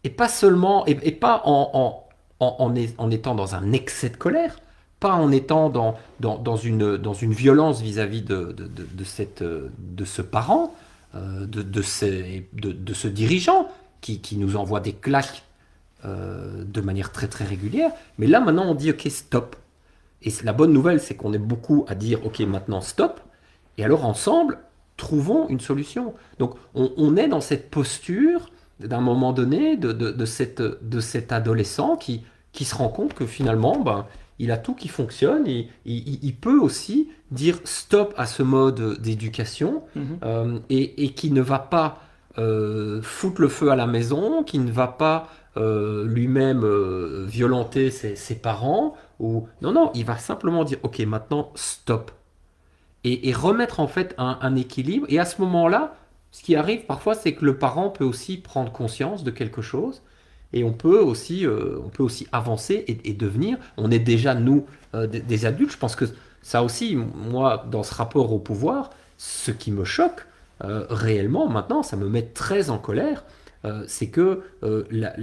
Et pas seulement, et pas en étant dans un excès de colère, pas en étant dans une violence vis-à-vis de ce parent, de ce dirigeant qui nous envoie des claques de manière très très régulière. Mais là maintenant on dit ok, stop. Et la bonne nouvelle, c'est qu'on est beaucoup à dire ok, maintenant stop. Et alors ensemble, trouvons une solution. Donc on est dans cette posture d'un moment donné de cet adolescent qui se rend compte que finalement, ben, il a tout qui fonctionne et il peut aussi dire stop à ce mode d'éducation Mhm. et qui ne va pas foutre le feu à la maison, qui ne va pas lui-même violenter ses parents. Ou... Non, non, il va simplement dire ok, maintenant stop et remettre en fait un équilibre. Et à ce moment-là, ce qui arrive parfois, c'est que le parent peut aussi prendre conscience de quelque chose et on peut aussi avancer et devenir. On est déjà, nous, des adultes. Je pense que ça aussi, moi, dans ce rapport au pouvoir, ce qui me choque réellement maintenant, ça me met très en colère, c'est que il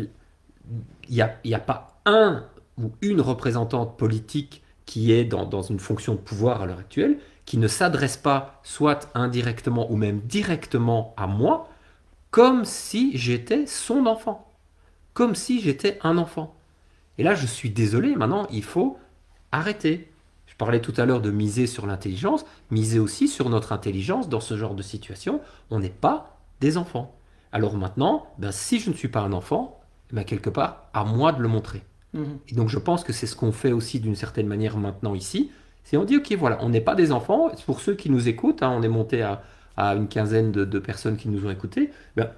y a pas un ou une représentante politique qui est dans une fonction de pouvoir à l'heure actuelle, qui ne s'adresse pas soit indirectement ou même directement à moi, comme si j'étais son enfant, comme si j'étais un enfant. Et là, je suis désolé, maintenant, il faut arrêter. Je parlais tout à l'heure de miser sur l'intelligence, miser aussi sur notre intelligence dans ce genre de situation. On n'est pas des enfants. Alors maintenant, ben, si je ne suis pas un enfant, ben, quelque part, à moi de le montrer. Mhm. Et donc je pense que c'est ce qu'on fait aussi d'une certaine manière maintenant ici. C'est on dit, ok, voilà, on n'est pas des enfants. Pour ceux qui nous écoutent, hein, on est monté à une quinzaine de personnes qui nous ont écoutés. Ben,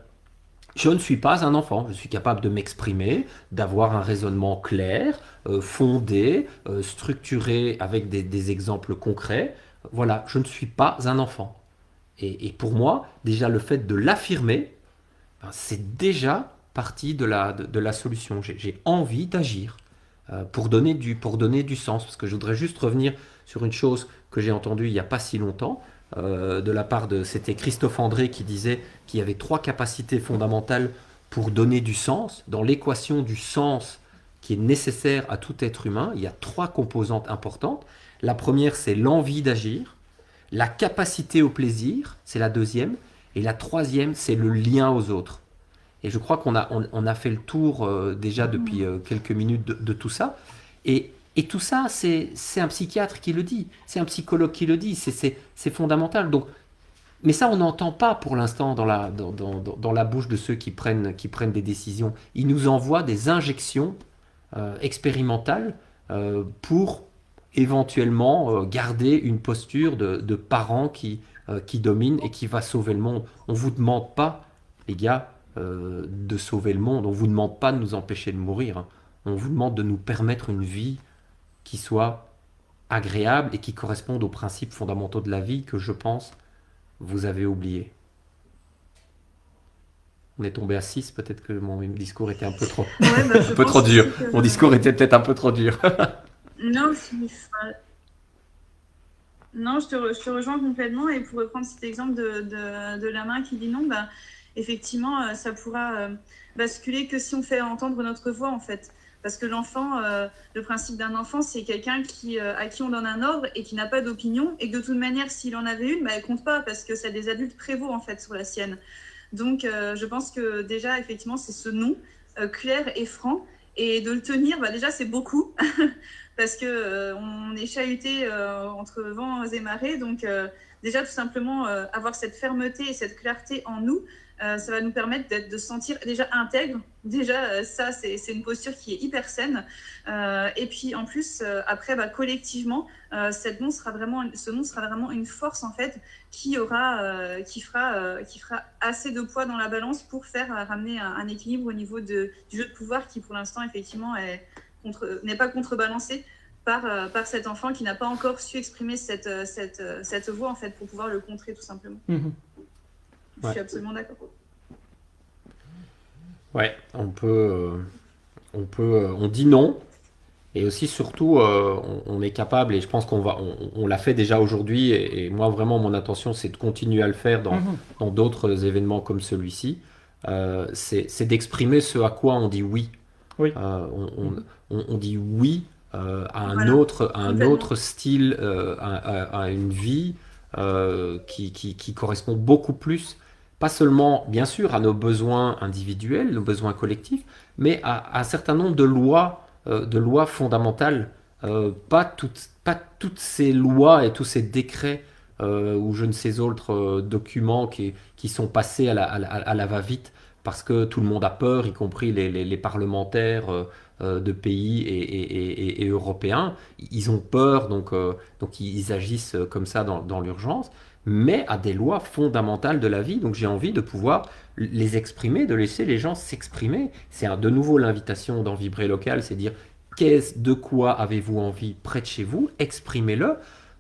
je ne suis pas un enfant. Je suis capable de m'exprimer, d'avoir un raisonnement clair, fondé, structuré avec des exemples concrets. Voilà, je ne suis pas un enfant. Et pour moi, déjà le fait de l'affirmer, ben, c'est déjà partie de la solution. J'ai envie d'agir pour donner du sens. Parce que je voudrais juste revenir sur une chose que j'ai entendue il n'y a pas si longtemps, de la part de... C'était Christophe André qui disait qu'il y avait trois capacités fondamentales pour donner du sens. Dans l'équation du sens qui est nécessaire à tout être humain, il y a trois composantes importantes. La première, c'est l'envie d'agir. La capacité au plaisir, c'est la deuxième. Et la troisième, c'est le lien aux autres. Et je crois on a fait le tour déjà depuis quelques minutes de tout ça. Et tout ça, c'est un psychiatre qui le dit, c'est un psychologue qui le dit, c'est fondamental. Donc, mais ça, on n'entend pas pour l'instant dans la bouche de ceux qui prennent des décisions. Ils nous envoient des injections expérimentales pour éventuellement garder une posture de parent qui domine et qui va sauver le monde. On ne vous demande pas, les gars, de sauver le monde. On ne vous demande pas de nous empêcher de mourir, hein. On vous demande de nous permettre une vie qui soit agréable et qui corresponde aux principes fondamentaux de la vie que je pense vous avez oubliés. On est tombé à 6, peut-être que mon discours était un peu trop, Ouais, bah, un je peu trop pense dur. aussi que... Mon discours était peut-être un peu trop dur. Non, non, je te rejoins complètement. Et pour reprendre cet exemple de la main qui dit non, bah, effectivement, ça pourra basculer que si on fait entendre notre voix, en fait. Parce que l'enfant, le principe d'un enfant, c'est quelqu'un à qui on donne un ordre et qui n'a pas d'opinion. Et que de toute manière, s'il en avait une, bah, elle compte pas parce que ça des adultes prévaut, en fait, sur la sienne. Donc, je pense que déjà, effectivement, c'est ce non clair et franc. Et de le tenir, bah, déjà, c'est beaucoup. Parce que on est chahuté entre vents et marées. Donc déjà tout simplement avoir cette fermeté et cette clarté en nous, ça va nous permettre de se sentir déjà intègre. Déjà ça c'est une posture qui est hyper saine. Et puis en plus après bah, collectivement ce nom sera vraiment une force en fait qui fera assez de poids dans la balance pour faire ramener un équilibre au niveau du jeu de pouvoir qui pour l'instant effectivement n'est pas contrebalancé par cet enfant qui n'a pas encore su exprimer cette voix en fait pour pouvoir le contrer tout simplement. Mhm. Je Ouais. suis absolument d'accord. Ouais, on dit non, Et aussi, surtout, on est capable, et je pense on l'a fait déjà aujourd'hui, et moi vraiment, mon intention, c'est de continuer à le faire Mhm. dans d'autres événements comme celui-ci. C'est d'exprimer ce à quoi on dit oui. Oui. Euh, on, on- Mhm. on dit oui Voilà, à un complètement. autre style, à une vie qui correspond beaucoup plus, pas seulement, bien sûr, à nos besoins individuels, nos besoins collectifs, mais à un certain nombre de lois fondamentales. Pas toutes ces lois et tous ces décrets ou je ne sais autres documents qui sont passés à la va-vite parce que tout le monde a peur, y compris les parlementaires de pays et européens. Ils ont peur, donc ils agissent comme ça dans l'urgence, mais à des lois fondamentales de la vie. Donc j'ai envie de pouvoir les exprimer, de laisser les gens s'exprimer. De nouveau l'invitation dans Vibrer Local, c'est dire de quoi avez-vous envie près de chez vous, exprimez-le.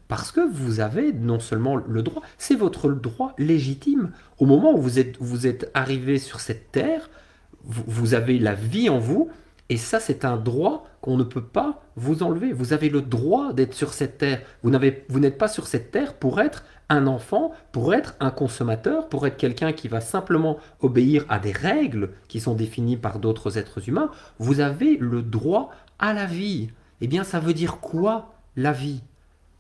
Parce que vous avez non seulement le droit, c'est votre droit légitime. Au moment où vous êtes arrivé sur cette terre, vous avez la vie en vous, et ça, c'est un droit qu'on ne peut pas vous enlever. Vous avez le droit d'être sur cette terre. Vous n'êtes pas sur cette terre pour être un enfant, pour être un consommateur, pour être quelqu'un qui va simplement obéir à des règles qui sont définies par d'autres êtres humains. Vous avez le droit à la vie. Eh bien, ça veut dire quoi, la vie?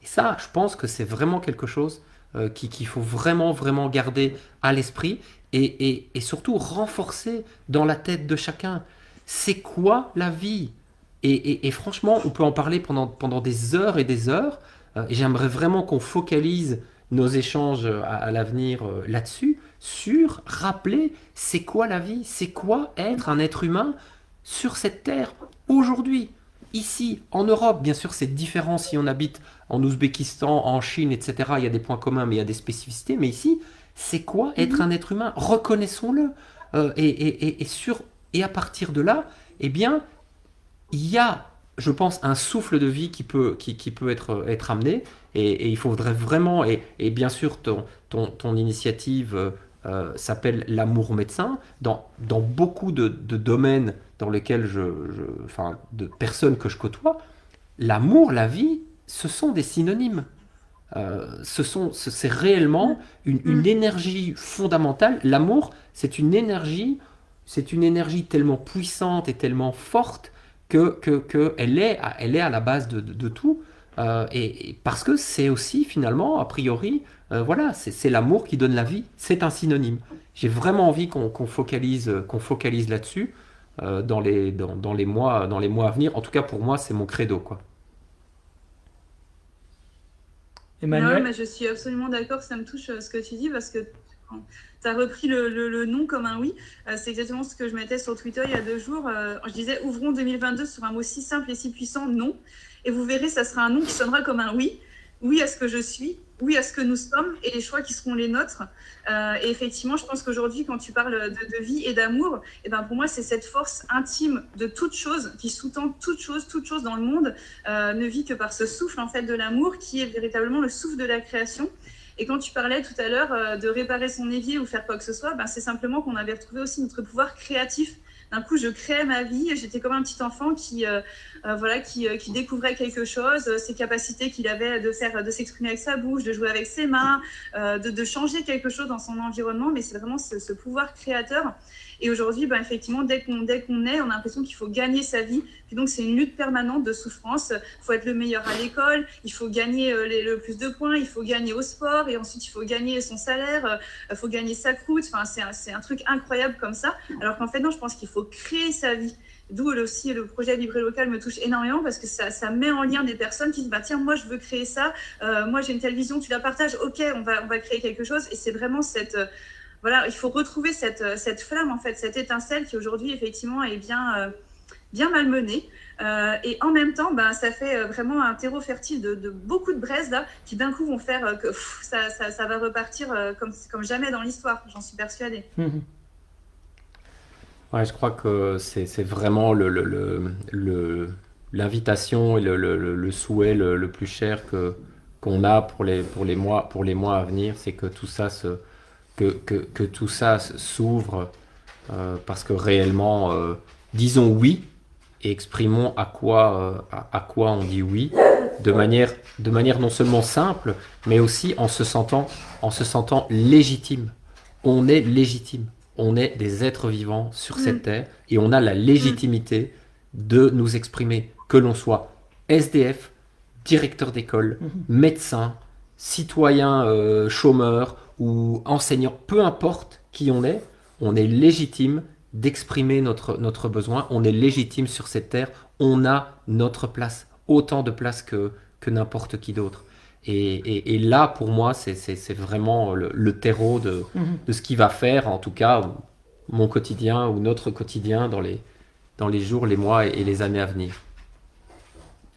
Et ça, je pense que c'est vraiment quelque chose qu'il faut vraiment, vraiment garder à l'esprit et surtout renforcer dans la tête de chacun. C'est quoi la vie? Et franchement, on peut en parler pendant des heures et des heures. Et j'aimerais vraiment qu'on focalise nos échanges à l'avenir là-dessus, sur rappeler c'est quoi la vie, c'est quoi être un être humain sur cette terre aujourd'hui. Ici, en Europe, bien sûr, c'est différent si on habite en Ouzbékistan, en Chine, etc. Il y a des points communs, mais il y a des spécificités. Mais ici, c'est quoi être Mhm. un être humain? Reconnaissons-le. Et à partir de là, eh bien, il y a, je pense, un souffle de vie qui peut être amené. Et il faudrait vraiment, et bien sûr, ton initiative s'appelle l'amour médecin. Dans beaucoup de domaines dans lesquels enfin, de personnes que je côtoie, l'amour, la vie, ce sont des synonymes. C'est réellement une Mhm. énergie fondamentale. L'amour, c'est une énergie tellement puissante et tellement forte que elle est à la base de tout. Et parce que c'est aussi finalement, a priori, voilà, c'est l'amour qui donne la vie. C'est un synonyme. J'ai vraiment envie qu'on focalise là-dessus dans les mois à venir. En tout cas, pour moi, c'est mon credo, quoi. Ah ouais, Emmanuel? mais je suis absolument d'accord, ça me touche ce que tu dis parce que tu as repris le non comme un oui. C'est exactement ce que je mettais sur Twitter il y a 2 jours. Je disais ouvrons 2022 sur un mot si simple et si puissant, non. Et vous verrez, ça sera un non qui sonnera comme un oui. Oui à ce que je suis, oui à ce que nous sommes et les choix qui seront les nôtres. Et effectivement, je pense qu'aujourd'hui, quand tu parles de vie et d'amour, et ben pour moi, c'est cette force intime de toute chose qui sous-tend toute chose dans le monde ne vit que par ce souffle en fait de l'amour qui est véritablement le souffle de la création. Et quand tu parlais tout à l'heure de réparer son évier ou faire quoi que ce soit, ben c'est simplement qu'on avait retrouvé aussi notre pouvoir créatif. D'un coup, je créais ma vie. J'étais comme un petit enfant qui découvrait quelque chose, ses capacités qu'il avait de s'exprimer avec sa bouche, de jouer avec ses mains, de changer quelque chose dans son environnement. Mais c'est vraiment ce pouvoir créateur. Et aujourd'hui, ben, effectivement, dès qu'on est, on a l'impression qu'il faut gagner sa vie. Puis donc, c'est une lutte permanente de souffrance. Il faut être le meilleur à l'école, il faut gagner le plus de points, il faut gagner au sport, et ensuite, il faut gagner son salaire, il faut gagner sa croûte. Enfin, c'est un truc incroyable comme ça. Alors qu'en fait, non, je pense qu'il faut créer sa vie. D'où aussi le projet Vibrer Local me touche énormément parce que ça met en lien des personnes qui disent bah, tiens, moi je veux créer ça, moi j'ai une telle vision, tu la partages, ok, on va créer quelque chose. Et c'est vraiment voilà, il faut retrouver cette flamme, en fait, cette étincelle qui aujourd'hui, effectivement, est bien malmenée. Et en même temps, ben, ça fait vraiment un terreau fertile de beaucoup de braises là, qui d'un coup vont faire que ça va repartir comme jamais dans l'histoire, j'en suis persuadée. Mhm. Ouais, je crois que c'est vraiment l'invitation et le souhait le plus cher qu'on a pour les mois à venir, c'est que que tout ça s'ouvre parce que réellement, disons oui et exprimons à quoi on dit oui, de manière non seulement simple, mais aussi en se sentant légitime. On est légitime. On est des êtres vivants sur cette Mm. terre et on a la Mm. légitimité de nous exprimer, que l'on soit SDF, directeur d'école, Mhm. médecin, citoyen chômeur ou enseignant, peu importe qui on est légitime d'exprimer notre besoin, on est légitime sur cette terre, on a notre place, autant de place que n'importe qui d'autre. Et là, pour moi, c'est vraiment le terreau Mhm. de ce qui va faire, en tout cas, mon quotidien ou notre quotidien dans les jours, les mois et les années à venir.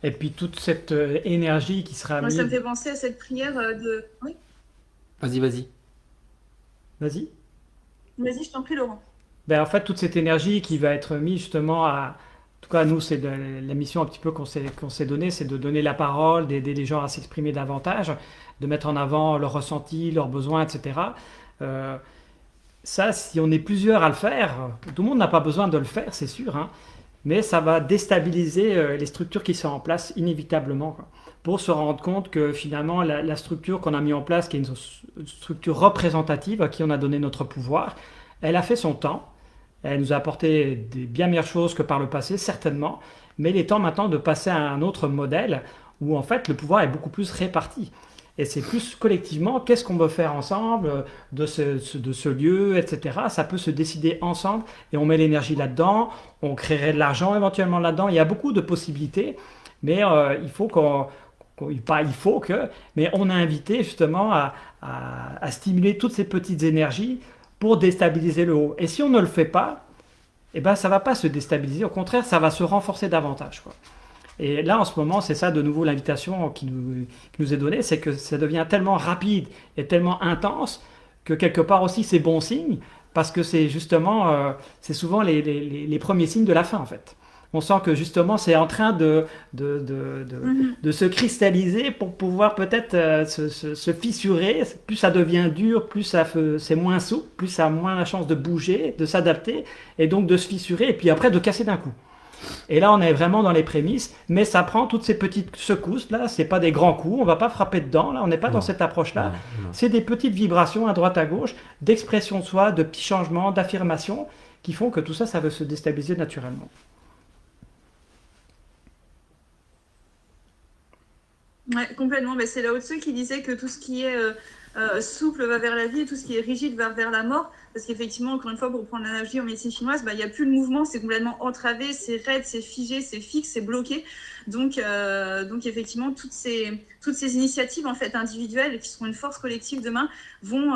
Et puis toute cette énergie qui sera Moi, ça me mise. fait penser à cette prière de... Oui, Vas-y, vas-y. Vas-y. vas-y, je t'en prie, Laurent. Ben, en fait, toute cette énergie qui va être mise justement à... En tout cas, nous, c'est la mission un petit peu qu'on s'est donnée, c'est de donner la parole, d'aider les gens à s'exprimer davantage, de mettre en avant leurs ressentis, leurs besoins, etc. Euh, Ça, si on est plusieurs à le faire, tout le monde n'a pas besoin de le faire, c'est sûr, hein, mais ça va déstabiliser les structures qui sont en place inévitablement, quoi, pour se rendre compte que finalement la structure qu'on a mis en place, qui est une structure représentative à qui on a donné notre pouvoir, elle a fait son temps, elle nous a apporté des bien meilleures choses que par le passé, certainement, mais il est temps maintenant de passer à un autre modèle où en fait le pouvoir est beaucoup plus réparti. Et c'est plus collectivement, qu'est-ce qu'on veut faire ensemble de ce lieu, etc. Ça peut se décider ensemble et on met l'énergie là-dedans, on créerait de l'argent éventuellement là-dedans. Il y a beaucoup de possibilités, mais il faut pas il faut que, mais on a invité justement à stimuler toutes ces petites énergies pour déstabiliser le haut. Et si on ne le fait pas, eh ben, ça ne va pas se déstabiliser, au contraire, ça va se renforcer davantage, quoi. Et là, en ce moment, c'est ça de nouveau l'invitation qui nous est donnée, c'est que ça devient tellement rapide et tellement intense que quelque part aussi c'est bon signe, parce que c'est justement, c'est souvent les premiers signes de la fin en fait. On sent que justement c'est en train Mhm. de se cristalliser pour pouvoir peut-être se fissurer. Plus ça devient dur, plus c'est moins souple, plus ça a moins la chance de bouger, de s'adapter, et donc de se fissurer, et puis après de casser d'un coup. Et là, on est vraiment dans les prémices, mais ça prend toutes ces petites secousses là. C'est pas des grands coups, on va pas frapper dedans. Là, on n'est pas dans Non, cette approche-là. non, non. C'est des petites vibrations à droite à gauche, d'expression de soi, de petits changements, d'affirmations qui font que tout ça, ça va se déstabiliser naturellement. Ouais, complètement. Mais c'est Lao Tzu qui disait que tout ce qui est souple va vers la vie et tout ce qui est rigide va vers la mort. Parce qu'effectivement, encore une fois, pour prendre l'analogie en médecine chinoise, bah, il n'y a plus de mouvement, c'est complètement entravé, c'est raide, c'est figé, c'est fixe, c'est bloqué. Donc effectivement, toutes ces initiatives en fait, individuelles qui seront une force collective demain vont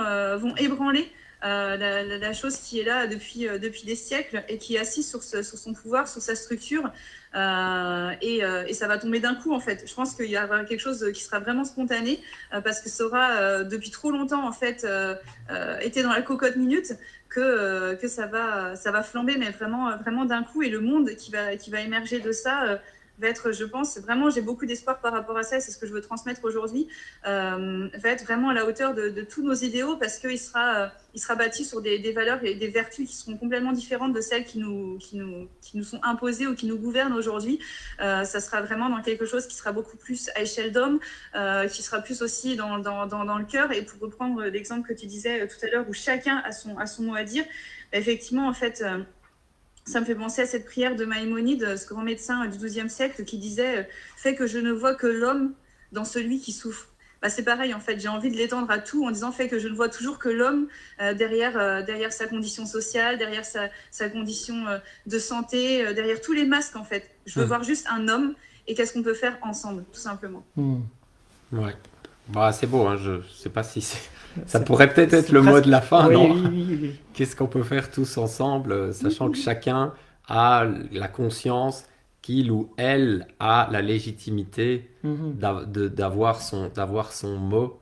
ébranler la chose qui est là depuis des siècles et qui est assise sur son pouvoir, sur sa structure. Et ça va tomber d'un coup en fait. Je pense qu'il y aura quelque chose qui sera vraiment spontané parce que ça aura depuis trop longtemps en fait été dans la cocotte minute que ça va flamber mais vraiment d'un coup et le monde qui va émerger de ça va être, je pense, vraiment, j'ai beaucoup d'espoir par rapport à ça, et c'est ce que je veux transmettre aujourd'hui, va être vraiment à la hauteur de tous nos idéaux parce qu'il sera bâti sur des valeurs et des vertus qui seront complètement différentes de celles qui nous sont imposées ou qui nous gouvernent aujourd'hui. Ça sera vraiment dans quelque chose qui sera beaucoup plus à échelle d'homme, qui sera plus aussi dans le cœur. Et pour reprendre l'exemple que tu disais tout à l'heure où chacun a son mot à dire, effectivement, en fait... ça me fait penser à cette prière de Maïmonide, ce grand médecin du XIIe siècle, qui disait « Fais que je ne vois que l'homme dans celui qui souffre ». Bah, c'est pareil, en fait, j'ai envie de l'étendre à tout en disant « Fais que je ne vois toujours que l'homme derrière sa condition sociale, derrière sa condition de santé, derrière tous les masques, en fait. Je veux voir juste un homme et qu'est-ce qu'on peut faire ensemble, tout simplement. » Ouais. Bah, c'est beau, hein. Je sais pas si ça C'est pourrait peut-être être c'est le mot presque. de la fin, Oui, non? oui, oui, oui. Qu'est-ce qu'on peut faire tous ensemble, sachant que chacun a la conscience qu'il ou elle a la légitimité Mhm. d'avoir son mot,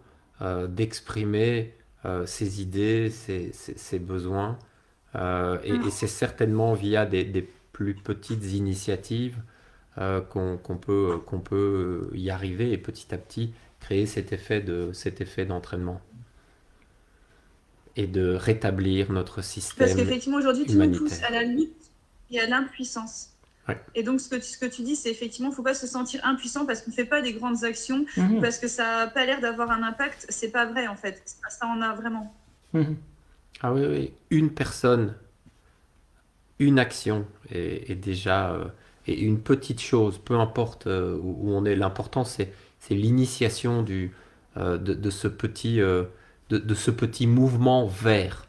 d'exprimer ses idées, ses besoins. Et c'est certainement via des plus petites initiatives qu'on peut y arriver et petit à petit créer cet effet d'entraînement et de rétablir notre Parce système qu'effectivement, aujourd'hui, tout nous pousse humanitaire. à la lutte et à l'impuissance. Ouais. Et donc, ce que tu dis, c'est effectivement, il ne faut pas se sentir impuissant parce qu'on ne fait pas des grandes actions, Mhm. parce que ça n'a pas l'air d'avoir un impact. C'est pas vrai, en fait. Ça en a vraiment. Mhm. Ah oui, oui. Une personne, une action est déjà et une petite chose, peu importe où on est. L'important, c'est l'initiation de ce de ce petit mouvement vers.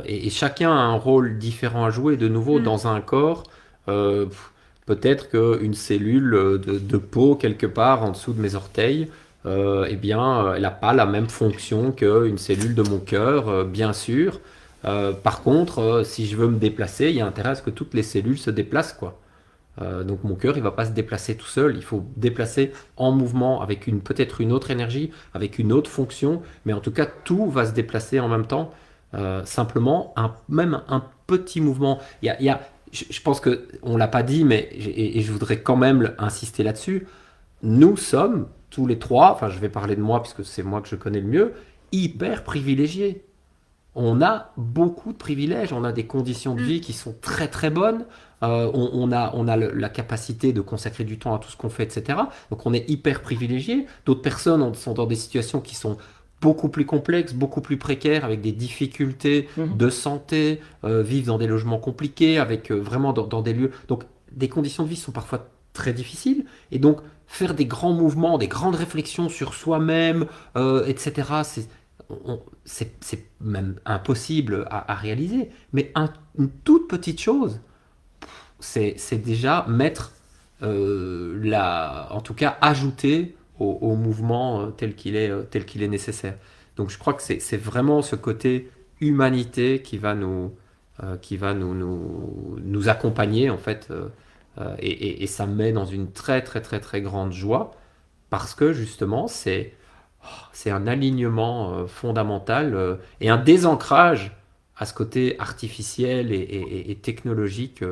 Et chacun a un rôle différent à jouer. De nouveau, Mm. dans un corps, peut-être qu'une cellule de peau quelque part en dessous de mes orteils, eh bien, elle n'a pas la même fonction qu'une cellule de mon cœur, bien sûr. Par contre, si je veux me déplacer, il y a intérêt à ce que toutes les cellules se déplacent, quoi. Donc mon cœur, il va pas se déplacer tout seul. Il faut déplacer en mouvement avec peut-être une autre énergie, avec une autre fonction, mais en tout cas tout va se déplacer en même temps. Simplement, même un petit mouvement. Je pense que on l'a pas dit, mais et je voudrais quand même insister là-dessus. Nous sommes tous les trois, enfin je vais parler de moi puisque c'est moi que je connais le mieux, hyper privilégiés. On a beaucoup de privilèges, on a des conditions de Mm. vie qui sont très très bonnes, on a la capacité de consacrer du temps à tout ce qu'on fait, etc. Donc on est hyper privilégié. D'autres personnes sont dans des situations qui sont beaucoup plus complexes, beaucoup plus précaires, avec des difficultés Mhm. de santé, vivent dans des logements compliqués, avec vraiment dans des lieux. Donc des conditions de vie sont parfois très difficiles. Et donc faire des grands mouvements, des grandes réflexions sur soi-même, etc., c'est même impossible à réaliser. Mais une toute petite chose, c'est déjà mettre, en tout cas ajouter au mouvement tel qu'il est nécessaire. Donc je crois que c'est vraiment ce côté humanité qui va nous accompagner en fait. Et ça me met dans une très très très très grande joie parce que justement c'est un alignement fondamental et un désancrage à ce côté artificiel et technologique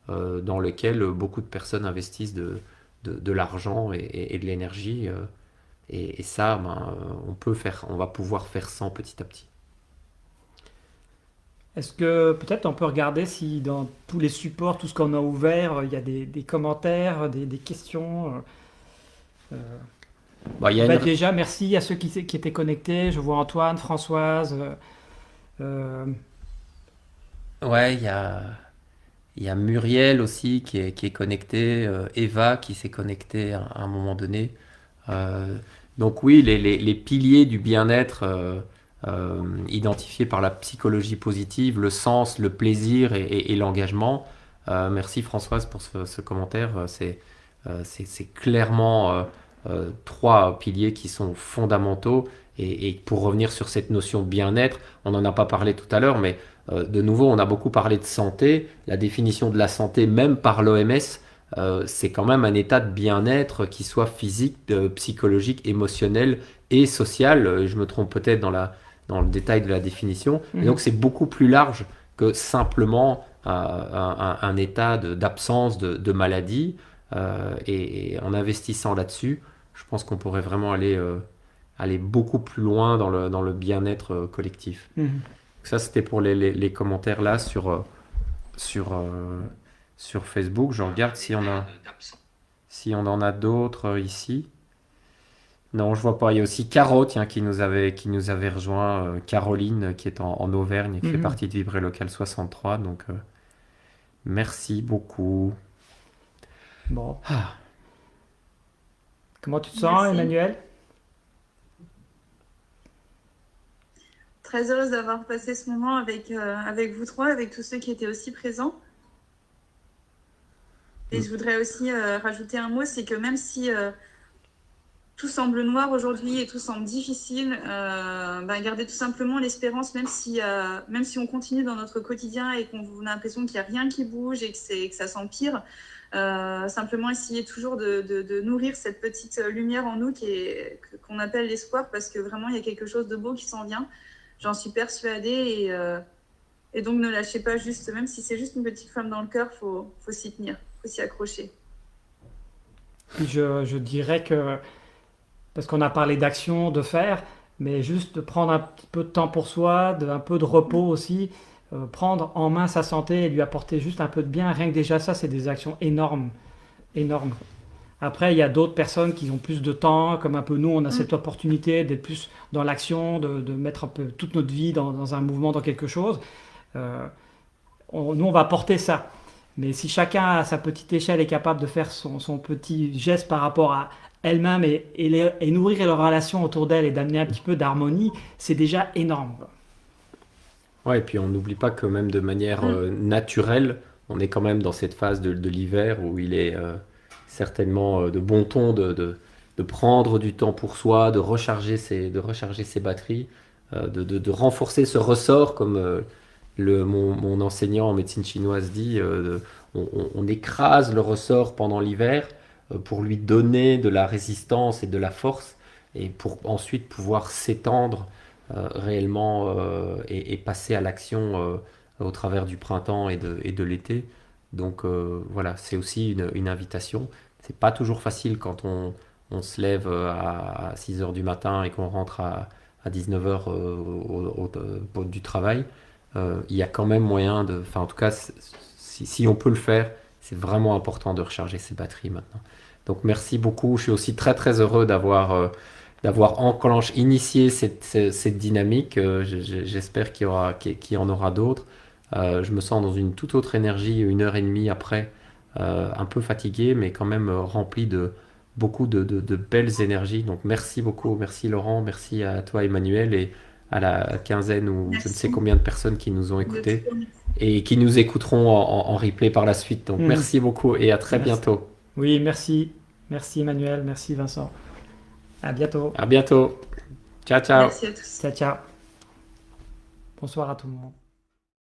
dans lequel beaucoup de personnes investissent de l'argent et de l'énergie. Et ça, ben, on va pouvoir faire sans petit à petit. Est-ce que peut-être on peut regarder si dans tous les supports, tout ce qu'on a ouvert, il y a des commentaires, des questions. Euh, Bon, il y a bah une... déjà, merci à ceux qui étaient connectés. Je vois Antoine, Françoise. Euh, Ouais, il y a Muriel aussi qui est connectée, Eva qui s'est connectée à un moment donné. Euh, donc oui, les piliers du bien-être identifiés par la psychologie positive, le sens, le plaisir et l'engagement. Merci Françoise pour ce commentaire. C'est clairement trois piliers qui sont fondamentaux. Et pour revenir sur cette notion de bien-être, on n'en a pas parlé tout à l'heure, mais de nouveau, on a beaucoup parlé de santé. La définition de la santé, même par l'OMS, c'est quand même un état de bien-être qui soit physique, psychologique, émotionnel et social. Je me trompe peut-être dans le détail de la définition. Et donc mhm. c'est beaucoup plus large que simplement un état d'absence de maladie. Et en investissant là-dessus, je pense qu'on pourrait vraiment aller beaucoup plus loin dans le bien-être collectif. Mhm. Ça, c'était pour les commentaires là sur, sur Facebook. Je regarde si on en a d'autres ici. Non, je vois pas. Il y a aussi Caro, tiens, qui nous avait rejoint. Caroline, qui est en Auvergne, qui fait Mhm. partie de Vibrer Local 63. Donc, merci beaucoup. Bon. Ah, Comment tu te sens, Merci. Emmanuel? Très heureuse d'avoir passé ce moment avec vous trois, avec tous ceux qui étaient aussi présents. Et mm, je voudrais aussi rajouter un mot, c'est que même si tout semble noir aujourd'hui et tout semble difficile, garder tout simplement l'espérance, même si on continue dans notre quotidien et qu'on a l'impression qu'il n'y a rien qui bouge et que ça s'empire, simplement essayer toujours de nourrir cette petite lumière en nous qu'on appelle l'espoir, parce que vraiment il y a quelque chose de beau qui s'en vient. J'en suis persuadée et donc ne lâchez pas, juste, même si c'est juste une petite flamme dans le cœur, faut s'y tenir, faut s'y accrocher. Puis je dirais que, parce qu'on a parlé d'action, de faire, mais juste de prendre un petit peu de temps pour soi, un peu de repos aussi. prendre en main sa santé et lui apporter juste un peu de bien, rien que déjà ça, c'est des actions énormes, énormes. Après, il y a d'autres personnes qui ont plus de temps, comme un peu nous, on a cette opportunité d'être plus dans l'action, de mettre un peu toute notre vie dans un mouvement, dans quelque chose. Euh, nous, on va porter ça. Mais si chacun à sa petite échelle est capable de faire son petit geste par rapport à elle-même et nourrir leur relation autour d'elle et d'amener un petit peu d'harmonie, c'est déjà énorme, quoi. Ouais, et puis on n'oublie pas que même de manière naturelle, on est quand même dans cette phase de l'hiver où il est certainement de bon ton de prendre du temps pour soi, de recharger ses batteries, de renforcer ce ressort, comme mon enseignant en médecine chinoise dit, on écrase le ressort pendant l'hiver pour lui donner de la résistance et de la force, et pour ensuite pouvoir s'étendre réellement et passer à l'action au travers du printemps et de l'été. Donc voilà, c'est aussi une invitation. C'est pas toujours facile quand on se lève à 6 heures du matin et qu'on rentre à 19 heures du travail. Il y a quand même moyen de... Enfin, en tout cas, si on peut le faire, c'est vraiment important de recharger ses batteries maintenant. Donc merci beaucoup. Je suis aussi très très heureux d'avoir initié cette dynamique. J'espère qu'il y en aura d'autres. Je me sens dans une toute autre énergie 1 heure et demie après, un peu fatigué, mais quand même rempli de beaucoup de belles énergies. Donc merci beaucoup, merci Laurent, merci à toi Emmanuel et à la quinzaine ou je ne sais Merci combien de personnes qui nous ont de écoutés tout. et qui nous écouteront en replay par la suite. Donc Mhm. merci beaucoup et à très Merci. bientôt. Oui, merci. Merci Emmanuel, merci Vincent. À bientôt. À bientôt. Ciao, ciao. Merci à tous. Ciao, ciao. Bonsoir à tout le monde.